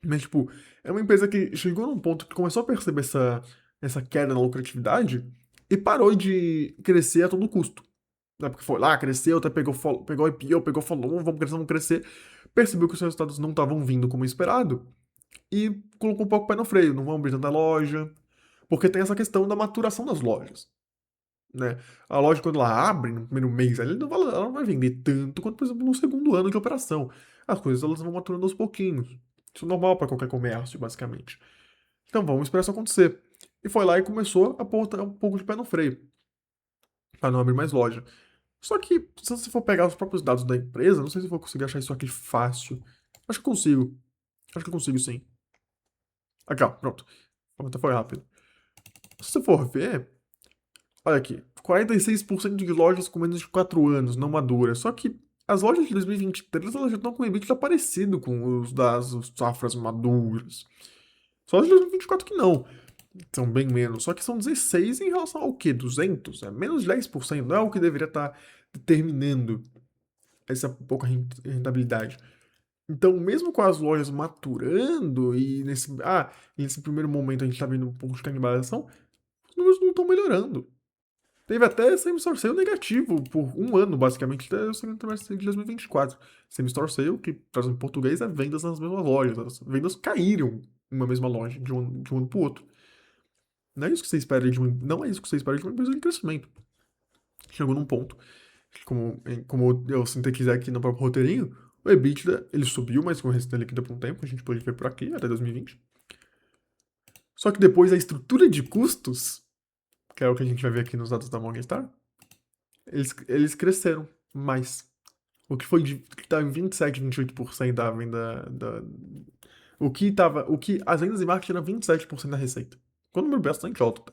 Mas, tipo, é uma empresa que chegou num ponto que começou a perceber essa queda na lucratividade e parou de crescer a todo custo. Né? Porque foi lá, cresceu, até pegou IPO, pegou falou, vamos crescer. Percebeu que os resultados não estavam vindo como esperado e colocou um pouco o pé no freio. Não vamos abrir tanta loja. Porque tem essa questão da maturação das lojas. Né? A loja, quando ela abre no primeiro mês, ela não vai vender tanto quanto, por exemplo, no segundo ano de operação. As coisas elas vão maturando aos pouquinhos. Isso é normal para qualquer comércio, basicamente. Então vamos esperar isso acontecer. E foi lá e começou a botar um pouco de pé no freio, para não abrir mais loja. Só que, se você for pegar os próprios dados da empresa, não sei se eu vou conseguir achar isso aqui fácil. Acho que consigo. Acho que eu consigo sim. Aqui, ó, pronto. Até foi rápido. Se você for ver, olha aqui, 46% de lojas com menos de 4 anos, não maduras. Só que as lojas de 2023, elas já estão com um EBITDA parecido com os das safras maduras. Só as de 2024 que não. São bem menos. Só que são 16 em relação ao quê? 200? É menos de 10%. Não é o que deveria estar determinando essa pouca rentabilidade. Então, mesmo com as lojas maturando e nesse primeiro momento a gente está vendo um pouco de canibalização, os números não estão melhorando. Teve até same-store sale negativo por um ano, basicamente, até o segundo trimestre de 2024. Same-store sale, que traz em português, é vendas nas mesmas lojas. As vendas caíram em uma mesma loja, de um ano para o outro. Não é isso que você espera não é isso que você espera de uma empresa de crescimento. Chegou num ponto, como eu sintetizei aqui no próprio roteirinho, o EBITDA, ele subiu, mas com receita líquida por um tempo, a gente pode ver por aqui, até 2020. Só que depois a estrutura de custos, que é o que a gente vai ver aqui nos dados da Morningstar, eles cresceram mais. O que foi que tá em 27, 28% da venda o que as vendas de marketing eram 27% da receita. Quando o número bastante alto, tá?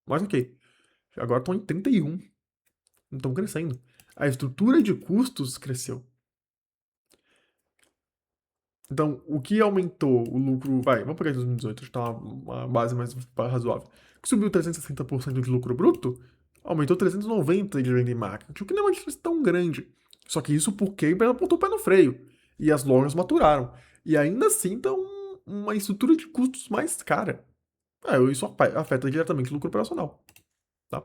Mas ok. Agora estão em 31. Não estão crescendo. A estrutura de custos cresceu. Então, o que aumentou o lucro, vamos pegar em 2018, acho que tá uma base mais razoável. O que subiu 360% de lucro bruto, aumentou 390% de venda em marketing, o que não é uma diferença tão grande. Só que isso porque a empresa botou o pé no freio. E as lojas maturaram. E ainda assim tá uma estrutura de custos mais cara. Isso afeta diretamente o lucro operacional. Tá?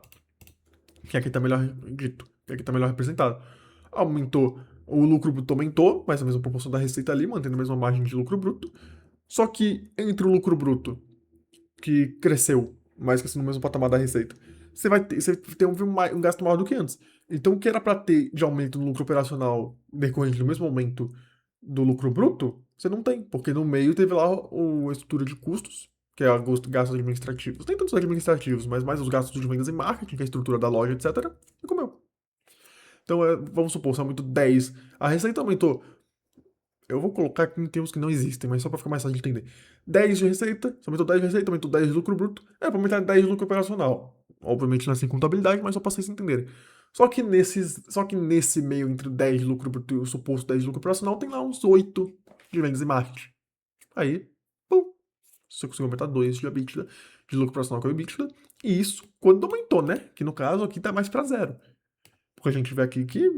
Que aqui tá melhor dito. Que aqui tá melhor representado. Aumentou. O lucro bruto aumentou, mas a mesma proporção da receita ali, mantendo a mesma margem de lucro bruto. Só que entre o lucro bruto, que cresceu, mas cresceu no mesmo patamar da receita, você tem um gasto maior do que antes. Então, o que era para ter de aumento no lucro operacional decorrente do mesmo aumento do lucro bruto, você não tem, porque no meio teve lá a estrutura de custos, que é gastos administrativos. Nem tanto os administrativos, mas mais os gastos de vendas e marketing, que é a estrutura da loja, etc. E comeu. Então, vamos supor, se aumentou 10, a receita aumentou. Eu vou colocar aqui em termos que não existem, mas só para ficar mais fácil de entender. 10 de receita, se aumentou 10 de receita, aumentou 10 de lucro bruto, para aumentar 10 de lucro operacional. Obviamente não é sem contabilidade, mas só para vocês entenderem. Só que nesse meio entre o 10 de lucro bruto e o suposto 10 de lucro operacional, tem lá uns 8 de vendas e marketing. Aí, pum, você conseguiu aumentar 2 de EBITDA, de lucro operacional com o EBITDA, e isso quando aumentou, né? Que no caso aqui tá mais para zero. Porque a gente vê aqui que,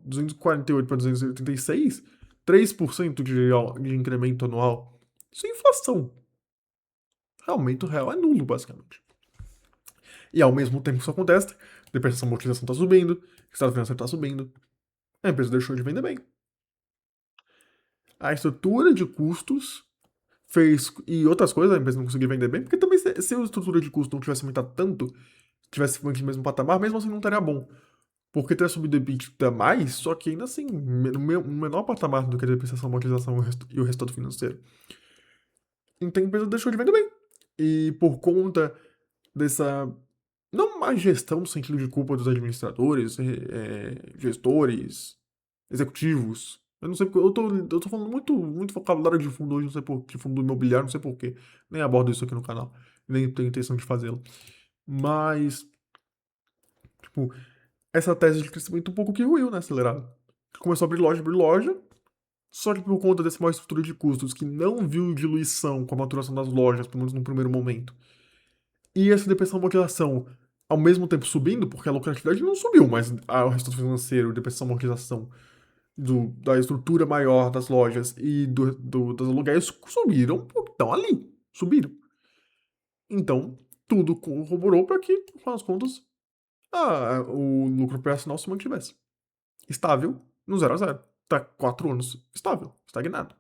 248 para 286, 3% de incremento anual. Isso é inflação. O aumento real é nulo, basicamente. E ao mesmo tempo que isso acontece, a depreciação e amortização está subindo, o estado financeiro está subindo, a empresa deixou de vender bem. A estrutura de custos fez. E outras coisas, a empresa não conseguiu vender bem, porque também se a estrutura de custos não tivesse aumentado tanto, tivesse mantido o mesmo patamar, mesmo assim não estaria bom. Porque teria subido o EBITDA mais, só que ainda assim, no menor patamar do que a depreciação, amortização e o resultado financeiro. Então a empresa deixou de vender bem. E por conta dessa. Não má gestão no sentido de culpa dos administradores, gestores, executivos. Eu não sei porque. Eu tô falando muito vocabulário de fundo hoje, não sei por que fundo imobiliário, não sei porquê. Nem abordo isso aqui no canal. Nem tenho intenção de fazê-lo. Mas, tipo, essa tese de crescimento um pouco que ruiu, né, acelerado. Começou a abrir loja, só que por conta dessa maior estrutura de custos que não viu diluição com a maturação das lojas, pelo menos no primeiro momento, e essa depressão amortização ao mesmo tempo subindo, porque a lucratividade não subiu, mas o resultado financeiro, depressão amortização da estrutura maior das lojas e das aluguéis subiram, estão ali, subiram. Então, tudo corroborou para que, com as contas, o lucro operacional se mantivesse estável no 0 a 0. Tá 4 anos estável, estagnado.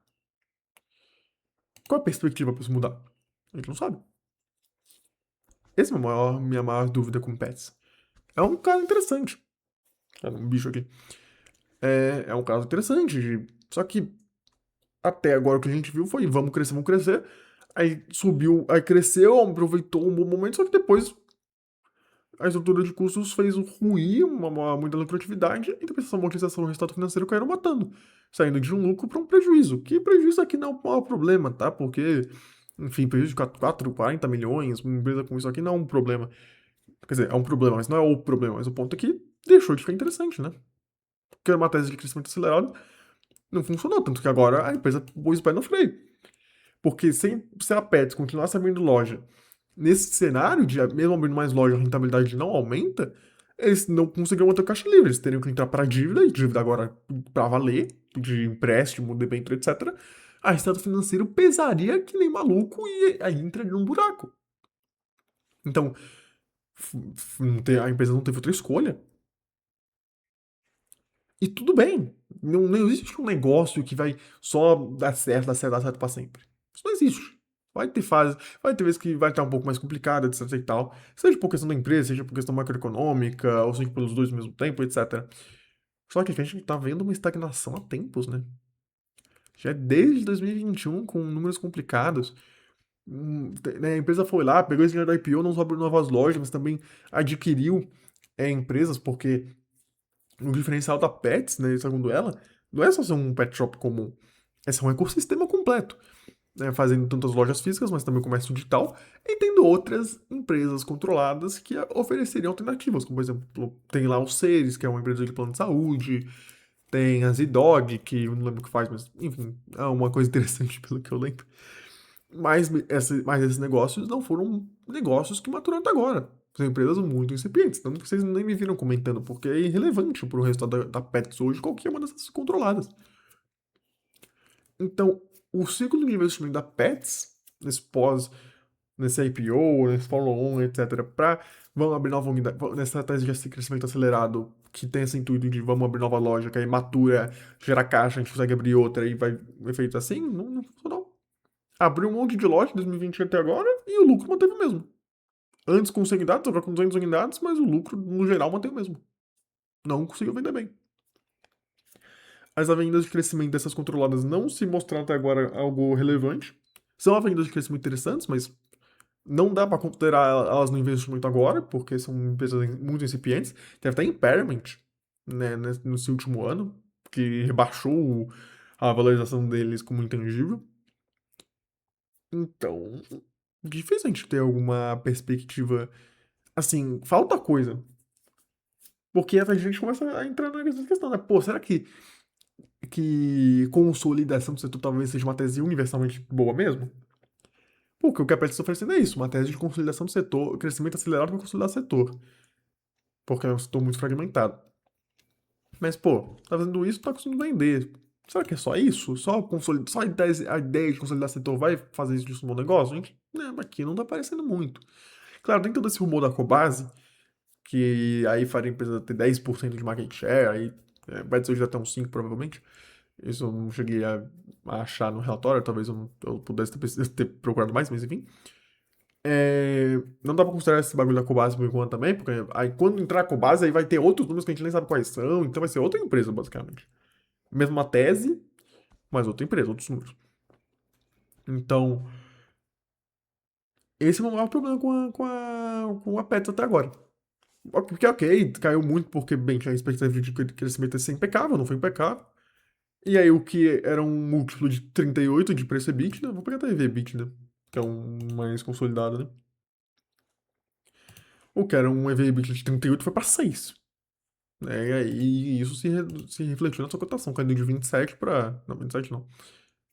Qual a perspectiva para isso mudar? A gente não sabe. Essa é a minha maior dúvida com pets. É um caso interessante. É um bicho aqui. É um caso interessante. Só que até agora o que a gente viu foi vamos crescer, vamos crescer. Aí subiu, aí cresceu, aproveitou um bom momento, só que depois a estrutura de custos fez ruir muita lucratividade e depois essa amortização do resultado financeiro caíram matando, saindo de um lucro para um prejuízo. Que prejuízo aqui não é o maior problema, tá? Porque, enfim, prejuízo de 40 milhões, uma empresa com isso aqui não é um problema. Quer dizer, é um problema, mas não é o problema. Mas o ponto é que deixou de ficar interessante, né? porque era uma tese de crescimento acelerado, não funcionou, tanto que agora a empresa pôs o pé no freio. Porque se a Pets continuasse abrindo loja nesse cenário de mesmo abrindo mais loja, a rentabilidade não aumenta, eles não conseguiriam manter o caixa livre, eles teriam que entrar para dívida, e dívida agora para valer, de empréstimo, debênture, etc. A resultado financeiro pesaria que nem maluco e aí entraria num buraco. Então, a empresa não teve outra escolha. E tudo bem. Não existe um negócio que vai só dar certo, dar certo pra sempre. Isso não existe. Vai ter vezes que vai estar um pouco mais complicado, etc e tal. Seja por questão da empresa, seja por questão macroeconômica, ou seja pelos dois ao mesmo tempo, etc. Só que a gente tá vendo uma estagnação há tempos, né? Já é desde 2021 com números complicados. Né, a empresa foi lá, pegou esse dinheiro da IPO, não só abriu novas lojas, mas também adquiriu empresas, porque o diferencial da Pets, né, segundo ela, não é só ser um pet shop comum, é ser um ecossistema completo, né, fazendo tantas lojas físicas, mas também comércio digital, e tendo outras empresas controladas que ofereceriam alternativas, como por exemplo, tem lá o Seres, que é uma empresa de plano de saúde, tem a Zidog, que eu não lembro o que faz, mas enfim, é uma coisa interessante pelo que eu lembro. Mas esses negócios não foram negócios que maturaram até agora. São empresas muito incipientes, tanto que vocês nem me viram comentando, porque é irrelevante para o resultado da Pets hoje qualquer uma dessas controladas. Então, o ciclo de investimento da Pets, nesse IPO, nesse follow-on, etc., para vamos abrir nova unidade, nessa tese de crescimento acelerado, que tem esse intuito de vamos abrir nova loja, que aí matura, gera caixa, a gente consegue abrir outra e vai efeito assim, não funcionou. Abriu um monte de loja em 2020 até agora e o lucro manteve o mesmo. Antes com 100 unidades, agora com 200 unidades, mas o lucro, no geral, manteve o mesmo. Não conseguiu vender bem. As avenidas de crescimento dessas controladas não se mostraram até agora algo relevante. São avenidas de crescimento interessantes, mas não dá para considerar elas no investimento agora, porque são empresas muito incipientes. Teve até impairment, né, nesse último ano, que rebaixou a valorização deles como intangível. Então, difícil a gente ter alguma perspectiva. Assim, falta coisa. Porque a gente começa a entrar nessa questão, né? Pô, será que consolidação do setor talvez seja uma tese universalmente boa mesmo? Porque o que a Pets está oferecendo é isso, uma tese de consolidação do setor, crescimento acelerado para consolidar o setor. Porque é um setor muito fragmentado. Mas, pô, tá fazendo isso, tá conseguindo vender. Será que é só isso? Só a ideia de consolidar o setor vai fazer isso de um bom negócio? Gente, né, aqui não tá aparecendo muito. Claro, tem todo esse rumor da Cobase, que aí faria a empresa ter 10% de market share, aí vai dizer hoje até uns 5 provavelmente. Isso eu não cheguei a achar no relatório, talvez eu pudesse ter procurado mais, mas enfim. Não dá pra considerar esse bagulho da Cobase por enquanto também, porque aí quando entrar a Cobase, aí vai ter outros números que a gente nem sabe quais são, então vai ser outra empresa, basicamente. Mesma tese, mas outra empresa, outros números. Então, esse é o maior problema com a Pets até agora. Porque, ok, caiu muito porque, bem, tinha a expectativa de crescimento ia ser impecável, não foi impecável. E aí, o que era um múltiplo de 38 de preço EBITDA, vou pegar até EV/EBITDA, que é um mais consolidado, né? O que era um EV/EBITDA de 38 foi para 6. Né? E aí, isso se refletiu na sua cotação, caindo de 27 para. Não, 27 não.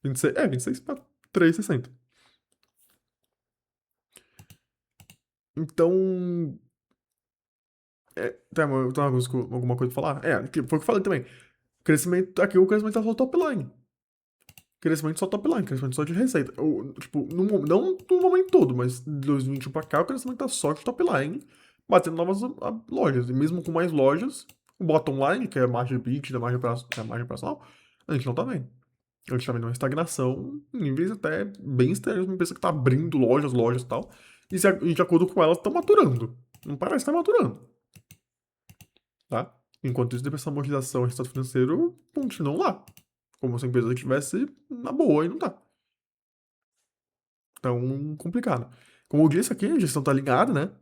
26 para 3,60. Então. Tem alguma coisa pra falar? Foi o que eu falei também. Crescimento, aqui o crescimento tá só top line. Crescimento só top line, crescimento só de receita. Tipo, não no momento todo, mas de 2021 pra cá, o crescimento tá só de top line, batendo novas lojas. E mesmo com mais lojas, o bottom line, que é a margem bit, a margem operacional, a gente não tá vendo. A gente tá vendo uma estagnação em níveis até bem estranhos, uma empresa que tá abrindo lojas e tal, e de acordo com elas, estão maturando. Não parece estar maturando, tá? Enquanto isso, depois essa amortização e resultado financeiro continuam lá. Como se a empresa estivesse na boa e não tá. Então, complicado. Como eu disse aqui, a gestão tá ligada, né?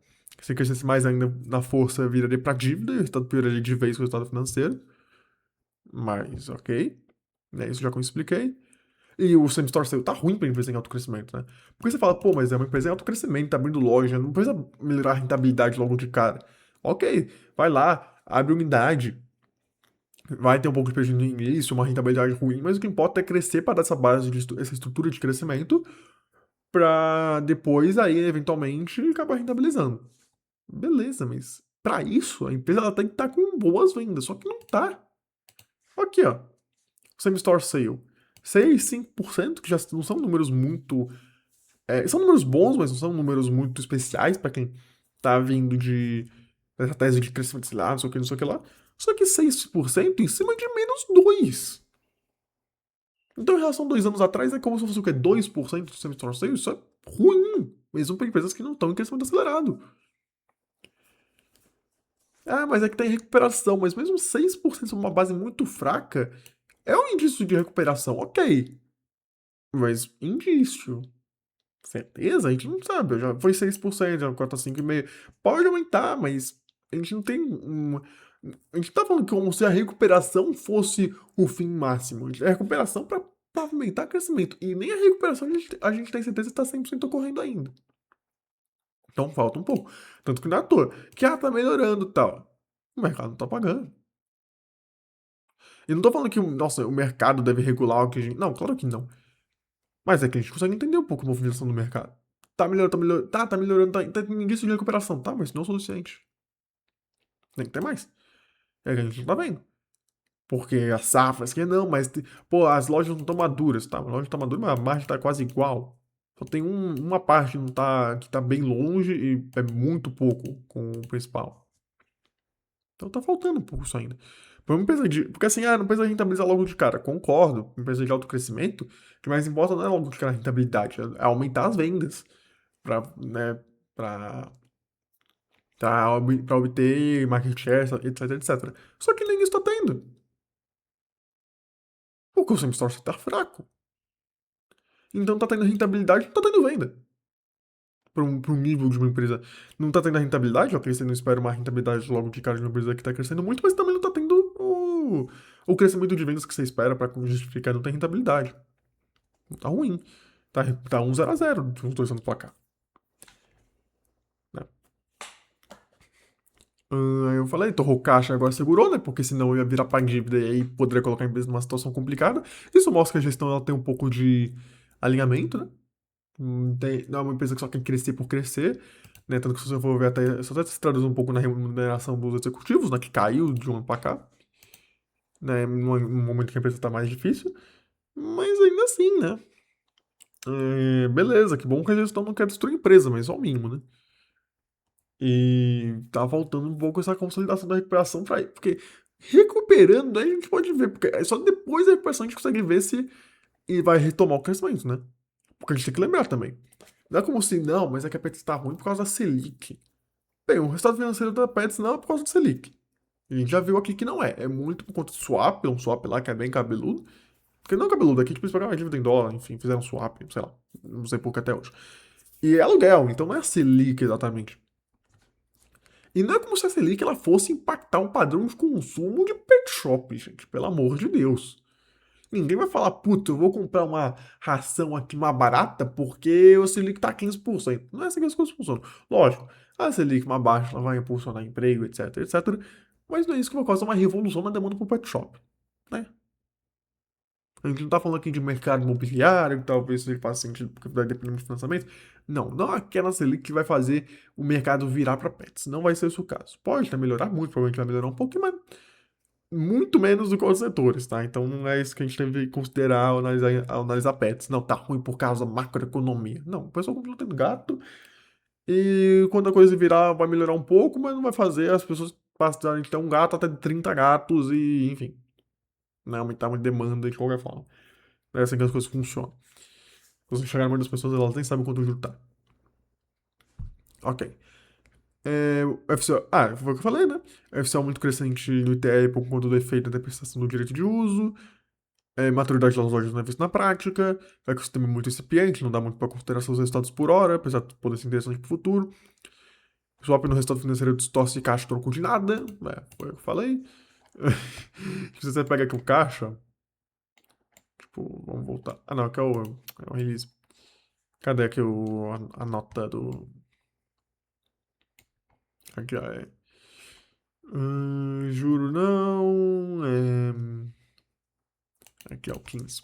Se crescesse mais ainda na força, viraria pra dívida e o resultado pioraria de vez com o resultado financeiro. Mas, ok. Né, isso já que eu expliquei. E o same store sale tá ruim pra empresa em alto crescimento, né? Porque você fala, pô, mas é uma empresa em alto crescimento, tá abrindo loja, não precisa melhorar a rentabilidade logo de cara. Ok, vai lá, abre unidade, Vai ter um pouco de prejuízo no início, uma rentabilidade ruim, mas o que importa é crescer para dar essa base, essa estrutura de crescimento, para depois aí, eventualmente, acabar rentabilizando. Beleza, mas para isso, a empresa ela tem que estar com boas vendas, só que não tá. Aqui, ó, Same Store Sale. 6, 5%, que já não são números muito. São números bons, mas não são números muito especiais para quem tá vindo de dessa tese de crescimento, sei lá, não sei o que, não sei o que lá. Só que 6% em cima de -2. Então, em relação a 2 anos atrás, é como se fosse o quê? 2% do Same Store Sale? Isso é ruim, mesmo para empresas que não estão em crescimento acelerado. Ah, mas é que tá em recuperação, mas mesmo 6% uma base muito fraca é um indício de recuperação, ok. Mas indício. Certeza? A gente não sabe. Já foi 6%, já agora tá 5,5%. Pode aumentar, mas a gente não tem um. A gente tá falando como se a recuperação fosse o fim máximo. É a recuperação para aumentar crescimento. E nem a recuperação a gente tem certeza que está 100% ocorrendo ainda. Então falta um pouco. Tanto que não é à toa. Que tá melhorando e tal. O mercado não tá pagando. E não tô falando que, nossa, o mercado deve regular o que a gente. Não, claro que não. Mas é que a gente consegue entender um pouco a movimentação do mercado. Tá melhorando, tá melhorando. Tá melhorando, tá tem indício de recuperação. Tá, mas não é o suficiente. Tem que ter mais. É que a gente não tá vendo. Porque as safras, que não, mas, pô, as lojas não estão maduras, tá? A loja tá madura, mas a margem tá quase igual. Só tem uma parte que, não tá, que tá bem longe e é muito pouco com o principal. Então tá faltando um pouco isso ainda. Porque assim, não precisa rentabilizar logo de cara. Concordo, empresa de alto crescimento, o que mais importa não é logo de cara a rentabilidade, é aumentar as vendas para, né, para para obter market share, etc, etc. Só que nem isso tá tendo. O consumo store tá fraco. Então tá tendo rentabilidade, não tá tendo venda. Para um nível de uma empresa. Não tá tendo a rentabilidade, ok, você não espera uma rentabilidade logo de cara de uma empresa que tá crescendo muito, mas também não tá tendo o crescimento de vendas que você espera para justificar não ter rentabilidade. Tá ruim. Tá 1-0 de uns 2 anos pra cá. Né? Aí eu falei, torrou caixa, agora segurou, né? Porque senão ia virar pra dívida e aí poderia colocar a empresa numa situação complicada. Isso mostra que a gestão ela tem um pouco de alinhamento, né? Não é uma empresa que só quer crescer por crescer, né? Tanto que se você for ver até, isso até se traduz um pouco na remuneração dos executivos, né? Que caiu de um ano pra cá, né? Num momento que a empresa tá mais difícil. Mas ainda assim, né? Beleza, que bom que a gestão não quer destruir a empresa, mas só o mínimo, né? E tá faltando um pouco essa consolidação da recuperação pra ir. Porque recuperando, aí a gente pode ver, porque é só depois da recuperação a gente consegue ver se e vai retomar o crescimento, né? Porque a gente tem que lembrar também. Não é como se, não, mas é que a Pets está ruim por causa da Selic. Bem, o resultado financeiro da Pets não é por causa do Selic. A gente já viu aqui que não é. É muito por conta do swap, um swap lá que é bem cabeludo. Porque não é cabeludo, aqui tipo, eles pagaram uma dívida em dólar, enfim, fizeram um swap, sei lá. Não sei por que até hoje. E é aluguel, então não é a Selic exatamente. E não é como se a Selic ela fosse impactar um padrão de consumo de pet shop, gente. Pelo amor de Deus. Ninguém vai falar, puta, eu vou comprar uma ração aqui mais barata porque o Selic tá 15%. Não é assim que as coisas funcionam. Lógico, a Selic mais baixa ela vai impulsionar emprego, etc, etc. Mas não é isso que vai causar uma revolução na demanda pro pet shop, né? A gente não tá falando aqui de mercado imobiliário, que talvez isso faça sentido porque vai depender de financiamento. Não, não é aquela Selic que vai fazer o mercado virar para pets. Não vai ser esse o caso. Pode até melhorar muito, provavelmente vai melhorar um pouquinho, mas muito menos do que outros setores, tá? Então não é isso que a gente deve considerar ao analisar pets. Não, tá ruim por causa da macroeconomia. Não, o pessoal continua tendo gato e quando a coisa virar vai melhorar um pouco, mas não vai fazer as pessoas passarem de ter um gato até 30 gatos e, enfim, né, aumentar uma demanda de qualquer forma. É assim que as coisas funcionam. Se você chegar na maioria das pessoas, elas nem sabem quanto o juro tá. Ok. O FCO, foi o que eu falei, né? O FCO é muito crescente no ITR por conta do efeito da depreciação do direito de uso. Maturidade das lojas não é vista na prática, é que o sistema é muito incipiente, não dá muito para considerar seus resultados por hora, apesar de poder ser interessante para o futuro. Swap no resultado financeiro distorce caixa troco de nada, foi o que eu falei. Se você pega aqui o caixa, tipo, vamos voltar. Ah, não, aqui é o release. Cadê aqui a nota do. Aqui, ó, Juro não. Aqui é o 15.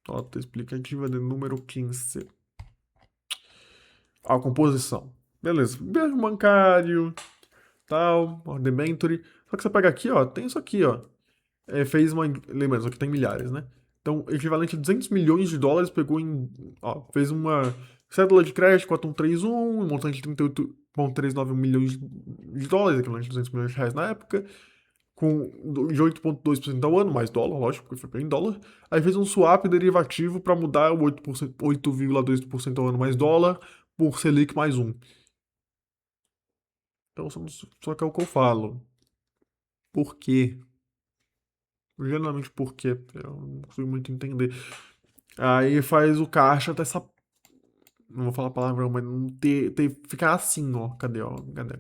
Nota explicativa de número 15. A composição. Beleza. Beijo bancário, tal, ó, debenture. Só que você pega aqui, ó, tem isso aqui, ó. Fez uma. Lembrando, isso aqui tem milhares, né? Então, equivalente a 200 milhões de dólares, pegou em. Ó, fez uma cédula de crédito 4131, montante de 38,391 milhões de dólares, equivalente a 200 milhões de reais na época, com de 8,2% ao ano, mais dólar, lógico, porque foi em dólar. Aí fez um swap derivativo para mudar o 8%, 8,2% ao ano mais dólar por Selic mais um. Então, só que é o que eu falo. Por quê? Geralmente por quê? Eu não consigo muito entender. Aí faz o caixa até essa. Não vou falar palavrão, mas não ficar assim, ó. Cadê, ó? Cadê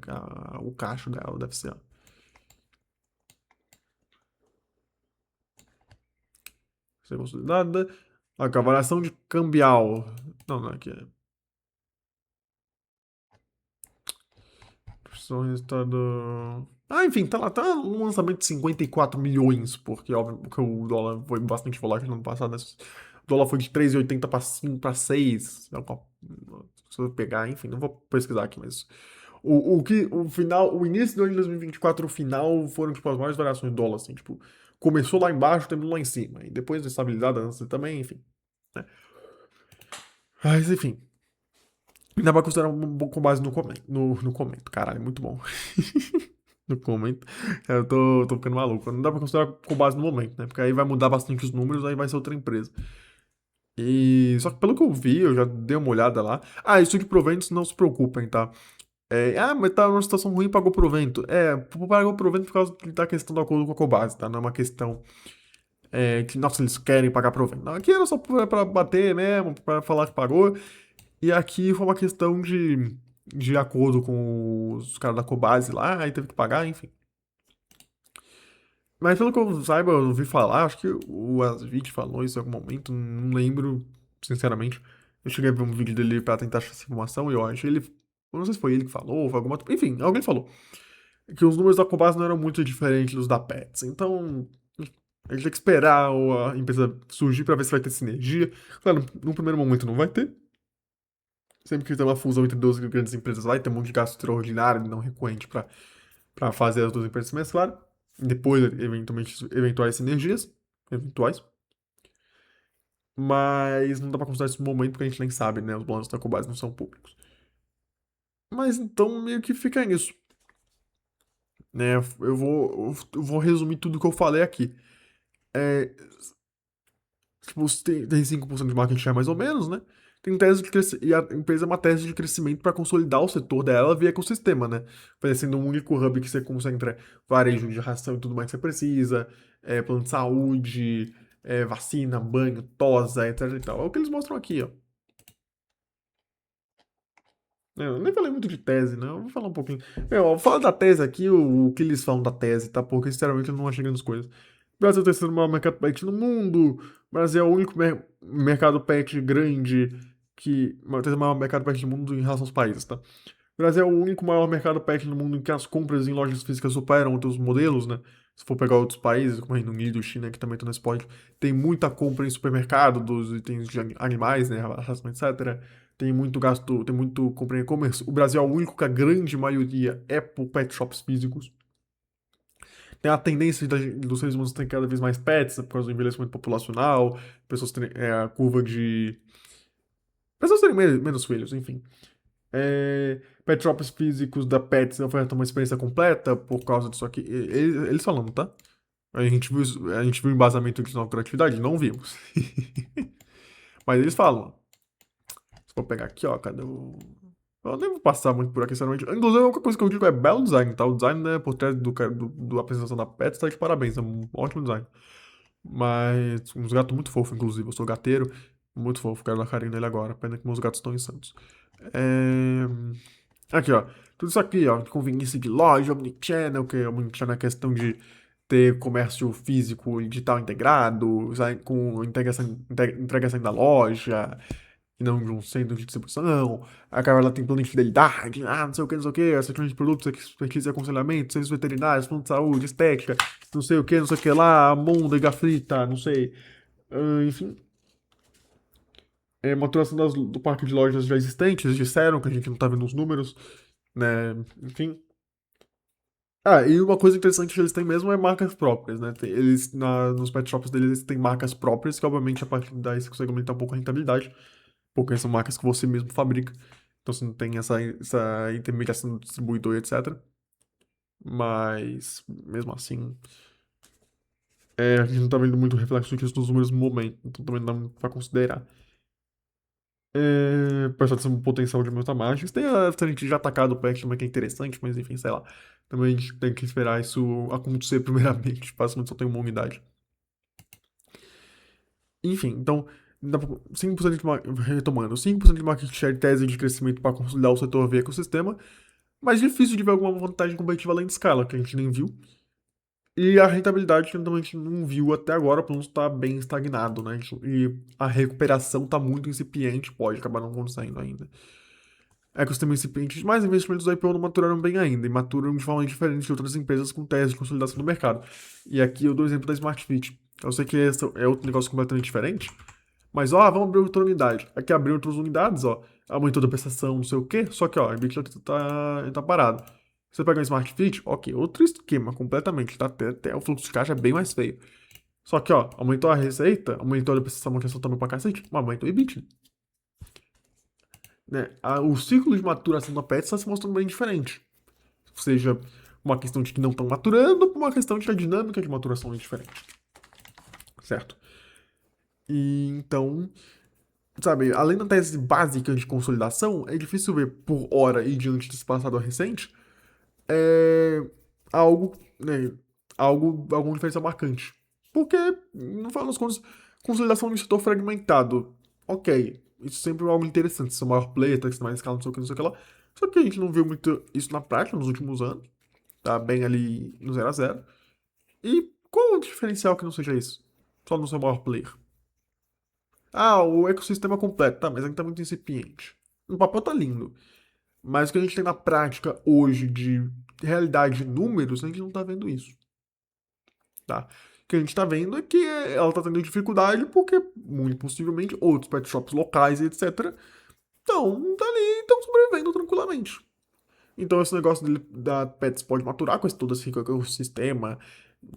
o caixa dela? Deve ser, ó. Ser consolidada. A variação de cambial. Não, não, aqui é. Só resultado. Ah, enfim, tá lá, tá um lançamento de 54 milhões, porque óbvio que o dólar foi bastante volátil no ano passado, né? O dólar foi de 3,80 para 5 para 6. Se eu pegar, enfim, não vou pesquisar aqui, mas o final, o início do ano de 2024, o final foram tipo as maiores variações do dólar, assim, tipo, começou lá embaixo, terminou lá em cima, e depois estabilizada antes também, enfim, né? Mas enfim, dá pra considerar um bom com base no comento, caralho, muito bom. No momento. Eu tô ficando maluco. Não dá pra considerar com base no momento, né? Porque aí vai mudar bastante os números, aí vai ser outra empresa. E só que pelo que eu vi, eu já dei uma olhada lá. Ah, isso de proventos, não se preocupem, tá? Mas tá numa situação ruim, pagou provento. Pagou provento por causa da questão do acordo com a Cobase, tá? Não é uma questão que, nossa, eles querem pagar provento. Não, aqui era só pra bater mesmo, pra falar que pagou. E aqui foi uma questão de acordo com os caras da Cobase lá, aí teve que pagar, enfim. Mas pelo que eu saiba, eu ouvi falar, acho que o Asvid falou isso em algum momento, não lembro, sinceramente. Eu cheguei a ver um vídeo dele pra tentar achar essa informação e eu acho ele. Eu não sei se foi ele que falou, ou foi alguma. Enfim, alguém falou. Que os números da Cobase não eram muito diferentes dos da Pets. Então, a gente tem que esperar a empresa surgir pra ver se vai ter sinergia. Claro, no primeiro momento não vai ter. Sempre que tem uma fusão entre duas grandes empresas, vai ter um monte de gasto extraordinário, não recorrente, pra fazer as duas empresas se mesclarem. Depois, eventualmente, eventuais sinergias. Eventuais. Mas não dá pra considerar esse momento porque a gente nem sabe, né? Os balanços da Cobase não são públicos. Mas então meio que fica nisso, né? Eu vou resumir tudo que eu falei aqui. É, tipo, tem 5% de market share mais ou menos, né? Tem tese de crescimento, e a empresa é uma tese de crescimento para consolidar o setor dela via ecossistema, né? Parecendo um único hub que você consegue entrar varejo de ração e tudo mais que você precisa, plano de saúde, vacina, banho, tosa, etc e tal. É o que eles mostram aqui, ó. Eu nem falei muito de tese, né? Eu vou falar um pouquinho. Meu, fala da tese aqui, o que eles falam da tese, tá? Porque, sinceramente, eu não achei grandes coisas. Brasil é o terceiro maior mercado pet no mundo. Brasil é o único mercado pet grande o terceiro maior mercado pet do mundo em relação aos países, tá? Brasil é o único maior mercado pet no mundo em que as compras em lojas físicas superam outros modelos, né? Se for pegar outros países, como Reino Unido, China, que também estão nesse pódio, tem muita compra em supermercado dos itens de animais, né? Ração, etc. Tem muito gasto, tem muito compra em e-commerce. O Brasil é o único que a grande maioria é por pet shops físicos. Tem a tendência dos seres humanos terem cada vez mais pets, por causa do envelhecimento populacional, pessoas terem a curva de. Pessoas terem menos filhos, enfim. Pet shops físicos da Pets ofertam uma experiência completa por causa disso aqui. Eles falando, tá? A gente viu o embasamento de nossa criatividade? Não vimos. Mas eles falam. Se for pegar aqui, ó, cadê o. Eu nem vou passar muito por aqui, sinceramente. Inclusive, a única coisa que eu digo é belo design, tá? O design, né, por trás do apresentação da Pets, tá de parabéns. É um ótimo design. Mas uns gatos muito fofos, inclusive. Eu sou gateiro, muito fofo. Quero dar carinho nele agora. Pena que meus gatos estão em Santos. É... Aqui, ó. Tudo isso aqui, ó. Conveniência de loja, omnichannel, que é omnichannel é questão de ter comércio físico e digital integrado, com integração da loja, e não de um centro de distribuição. A cara ela tem plano de fidelidade, não sei o que, não sei o que, seção de produtos, expertise e aconselhamento, serviços veterinários, plano de saúde, estética, não sei o que lá, almôndega frita, não sei. Enfim, maturação do parque de lojas já existentes, disseram que a gente não tá vendo os números, né? Enfim. Ah, e uma coisa interessante que eles têm mesmo é marcas próprias, né? Eles, nos pet shops deles, eles têm marcas próprias, que obviamente a partir daí você consegue aumentar um pouco a rentabilidade, porque são marcas que você mesmo fabrica. Então você não tem essa intermediação do distribuidor, etc. Mas, mesmo assim, a gente não tá vendo muito reflexo disso nos números no momento, então também não dá pra considerar. Apesar de ser um potencial de aumentar margens, tem a frente de atacar do pet também que é interessante, mas enfim, sei lá. Também a gente tem que esperar isso acontecer primeiramente, basicamente só tem uma unidade. Enfim, então, 5% retomando, 5% de market share tese de crescimento para consolidar o setor via ecossistema, mas difícil de ver alguma vantagem competitiva além de escala, que a gente nem viu. E a rentabilidade que a gente não viu até agora, pelo menos está bem estagnado, né? E a recuperação está muito incipiente, pode acabar não acontecendo ainda. Ecossistema incipiente, mais investimentos do IPO não maturaram bem ainda, e maturam de forma diferente de outras empresas com tese de consolidação do mercado. E aqui eu dou o exemplo da Smart Fit. Eu sei que esse é outro negócio completamente diferente, mas ó, vamos abrir outra unidade. Aqui abriu outras unidades, ó, aumentou da prestação, não sei o quê, só que ó, a EBITDA tá parado. Você pega um Smart Fit, ok, outro esquema completamente, tá? Até o fluxo de caixa é bem mais feio. Só que ó, aumentou a receita, aumentou a prestação, manutenção também pra cacete, mas aumentou o EBITDA. Né? O ciclo de maturação da PET está se mostrando bem diferente. Seja uma questão de que não estão maturando, ou uma questão de que a dinâmica de maturação é diferente. Certo? E então, sabe, além da tese básica de consolidação, é difícil ver por hora e diante desse passado recente é, algo, né, algum diferencial marcante. Porque, no final das contas, consolidação de um setor fragmentado, ok, isso sempre é algo interessante, ser o maior player, ter mais escala, não sei o que, não sei o que lá. Só que a gente não viu muito isso na prática nos últimos anos, tá bem ali no 0 a 0. E qual o diferencial que não seja isso? Só não ser o maior player. Ah, o ecossistema completo, tá, mas ainda tá muito incipiente. No papel tá lindo, mas o que a gente tem na prática hoje de realidade de números, a gente não tá vendo isso, tá? O que a gente tá vendo é que ela tá tendo dificuldade porque, muito possivelmente, outros pet shops locais e etc. estão tá ali, estão sobrevivendo tranquilamente. Então esse negócio da Pets pode maturar com esse, todo esse ecossistema,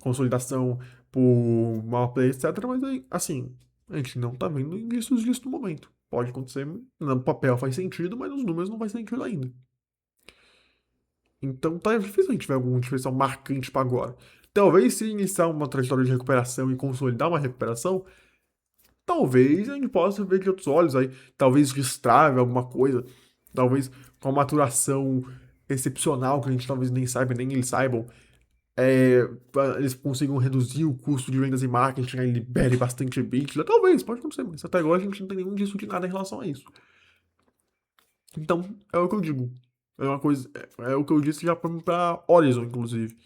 consolidação por maior play, etc. Mas aí, assim, a gente não tá vendo indícios disso no momento. Pode acontecer, no papel faz sentido, mas nos números não faz sentido ainda. Então tá difícil a gente ver algum diferencial marcante para agora. Talvez se iniciar uma trajetória de recuperação e consolidar uma recuperação, talvez a gente possa ver de outros olhos aí. Talvez destrave alguma coisa. Talvez com a maturação excepcional que a gente talvez nem saiba, nem eles saibam, eles consigam reduzir o custo de vendas e marketing, aí libere bastante EBITDA. Talvez, pode acontecer, mas até agora a gente não tem nenhum disso de nada em relação a isso. Então, é o que eu digo. É uma coisa. É o que eu disse já pra Horizon, inclusive.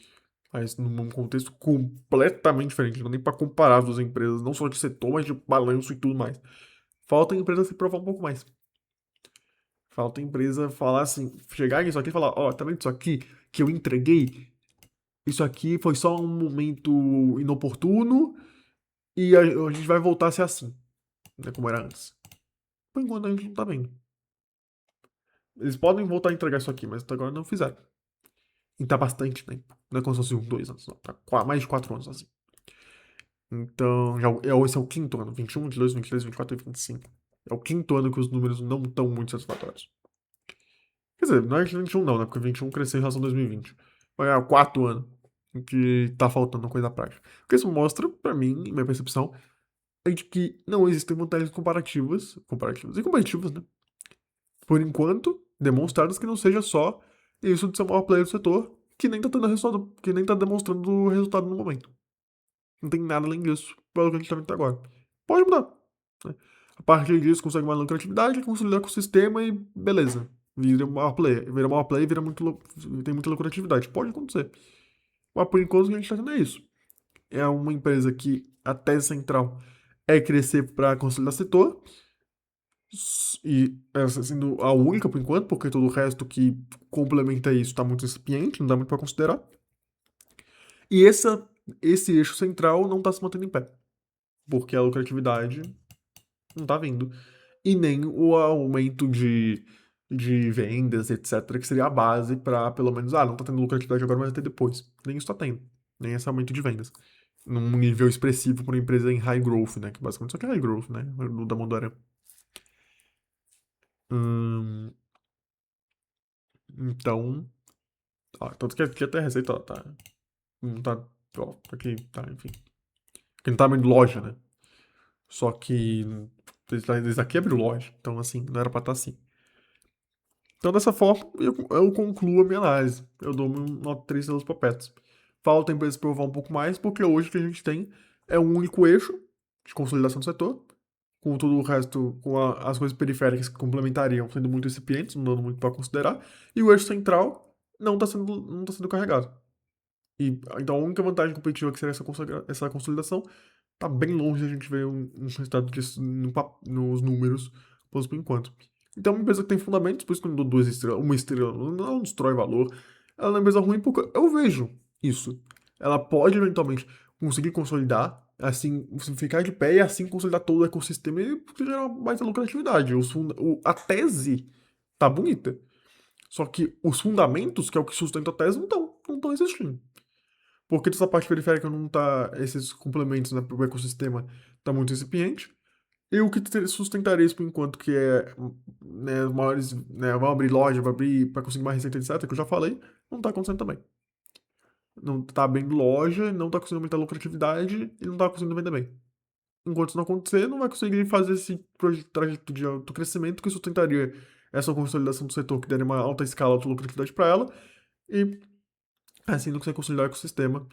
Mas num contexto completamente diferente. Não dá nem pra comparar as duas empresas, não só de setor, mas de balanço e tudo mais. Falta a empresa se provar um pouco mais. Falta a empresa falar assim, chegar nisso aqui e falar, ó, tá vendo isso aqui que eu entreguei? Isso aqui foi só um momento inoportuno e a gente vai voltar a ser assim, né, como era antes. Por enquanto a gente não tá vendo. Eles podem voltar a entregar isso aqui, mas até agora não fizeram. E tá bastante tempo. Não é como se fosse 2 anos, não. Tá mais de 4 anos assim. Então, esse é o quinto ano. 21, 22, 23, 24 e 25. É o quinto ano que os números não estão muito satisfatórios. Quer dizer, não é 21 não, né? Porque 21 cresceu em relação a 2020. Mas é o quarto ano em que tá faltando coisa prática. O que isso mostra, pra mim, minha percepção, é de que não existem vantagens comparativas e competitivas, né? Por enquanto, demonstradas que não seja só isso de ser o maior player do setor, que nem tá tendo resultado, que nem tá demonstrando resultado no momento. Não tem nada além disso, pelo que a gente tá vendo até agora. Pode mudar, né? A partir disso, consegue mais lucratividade, consolidar com o sistema e beleza. Vira maior player, tem muita lucratividade. Pode acontecer. Mas por enquanto o que a gente tá tendo é isso. É uma empresa que a tese central é crescer para consolidar setor, E essa sendo a única por enquanto, porque todo o resto que complementa isso tá muito incipiente, não dá muito para considerar. E esse eixo central não tá se mantendo em pé, porque a lucratividade não tá vindo. E nem o aumento de vendas, etc., que seria a base para pelo menos, não tá tendo lucratividade agora, mas vai ter depois. Nem isso tá tendo. Nem esse aumento de vendas. Num nível expressivo para uma empresa em high growth, né? Que basicamente só que é high growth, né? Da Mondora. Hum, então. Tanto que aqui até a receita, ó, tá. Não tá. Ó, aqui, tá, enfim. Porque não tá abrindo loja, né? Só que. Desde aqui abriu loja. Então, assim, não era pra estar assim. Então, dessa forma, eu concluo a minha análise. Eu dou uma nota 3 estrelas para Pets. Falta a empresa provar um pouco mais, porque hoje o que a gente tem é um único eixo de consolidação do setor, com todo o resto, com as coisas periféricas que complementariam sendo muito incipientes, não dando muito para considerar, e o eixo central não tá sendo carregado. E, então a única vantagem competitiva que seria essa consolidação tá bem longe de a gente ver um resultado disso nos números, pelo por enquanto. Então, é uma empresa que tem fundamentos, por isso que eu não dou 2 estrelas, uma estrela, não destrói valor. Ela é uma empresa ruim porque eu vejo isso. Ela pode eventualmente conseguir consolidar, assim, ficar de pé e assim consolidar todo o ecossistema e gerar mais lucratividade. A tese tá bonita. Só que os fundamentos, que é o que sustenta a tese, não estão existindo. Porque essa parte periférica não tá. Esses complementos, né, pro ecossistema tá muito incipiente. E o que sustentaria isso por enquanto, que é, né, os maiores, né, vão abrir loja, vai abrir para conseguir mais receita, etc., que eu já falei, não tá acontecendo também. Não tá abrindo loja, não tá conseguindo aumentar a lucratividade e não tá conseguindo vender bem. Enquanto isso não acontecer, não vai conseguir fazer esse trajeto de alto crescimento que sustentaria essa consolidação do setor, que daria uma alta escala, alta lucratividade para ela, e assim não consegue consolidar o ecossistema.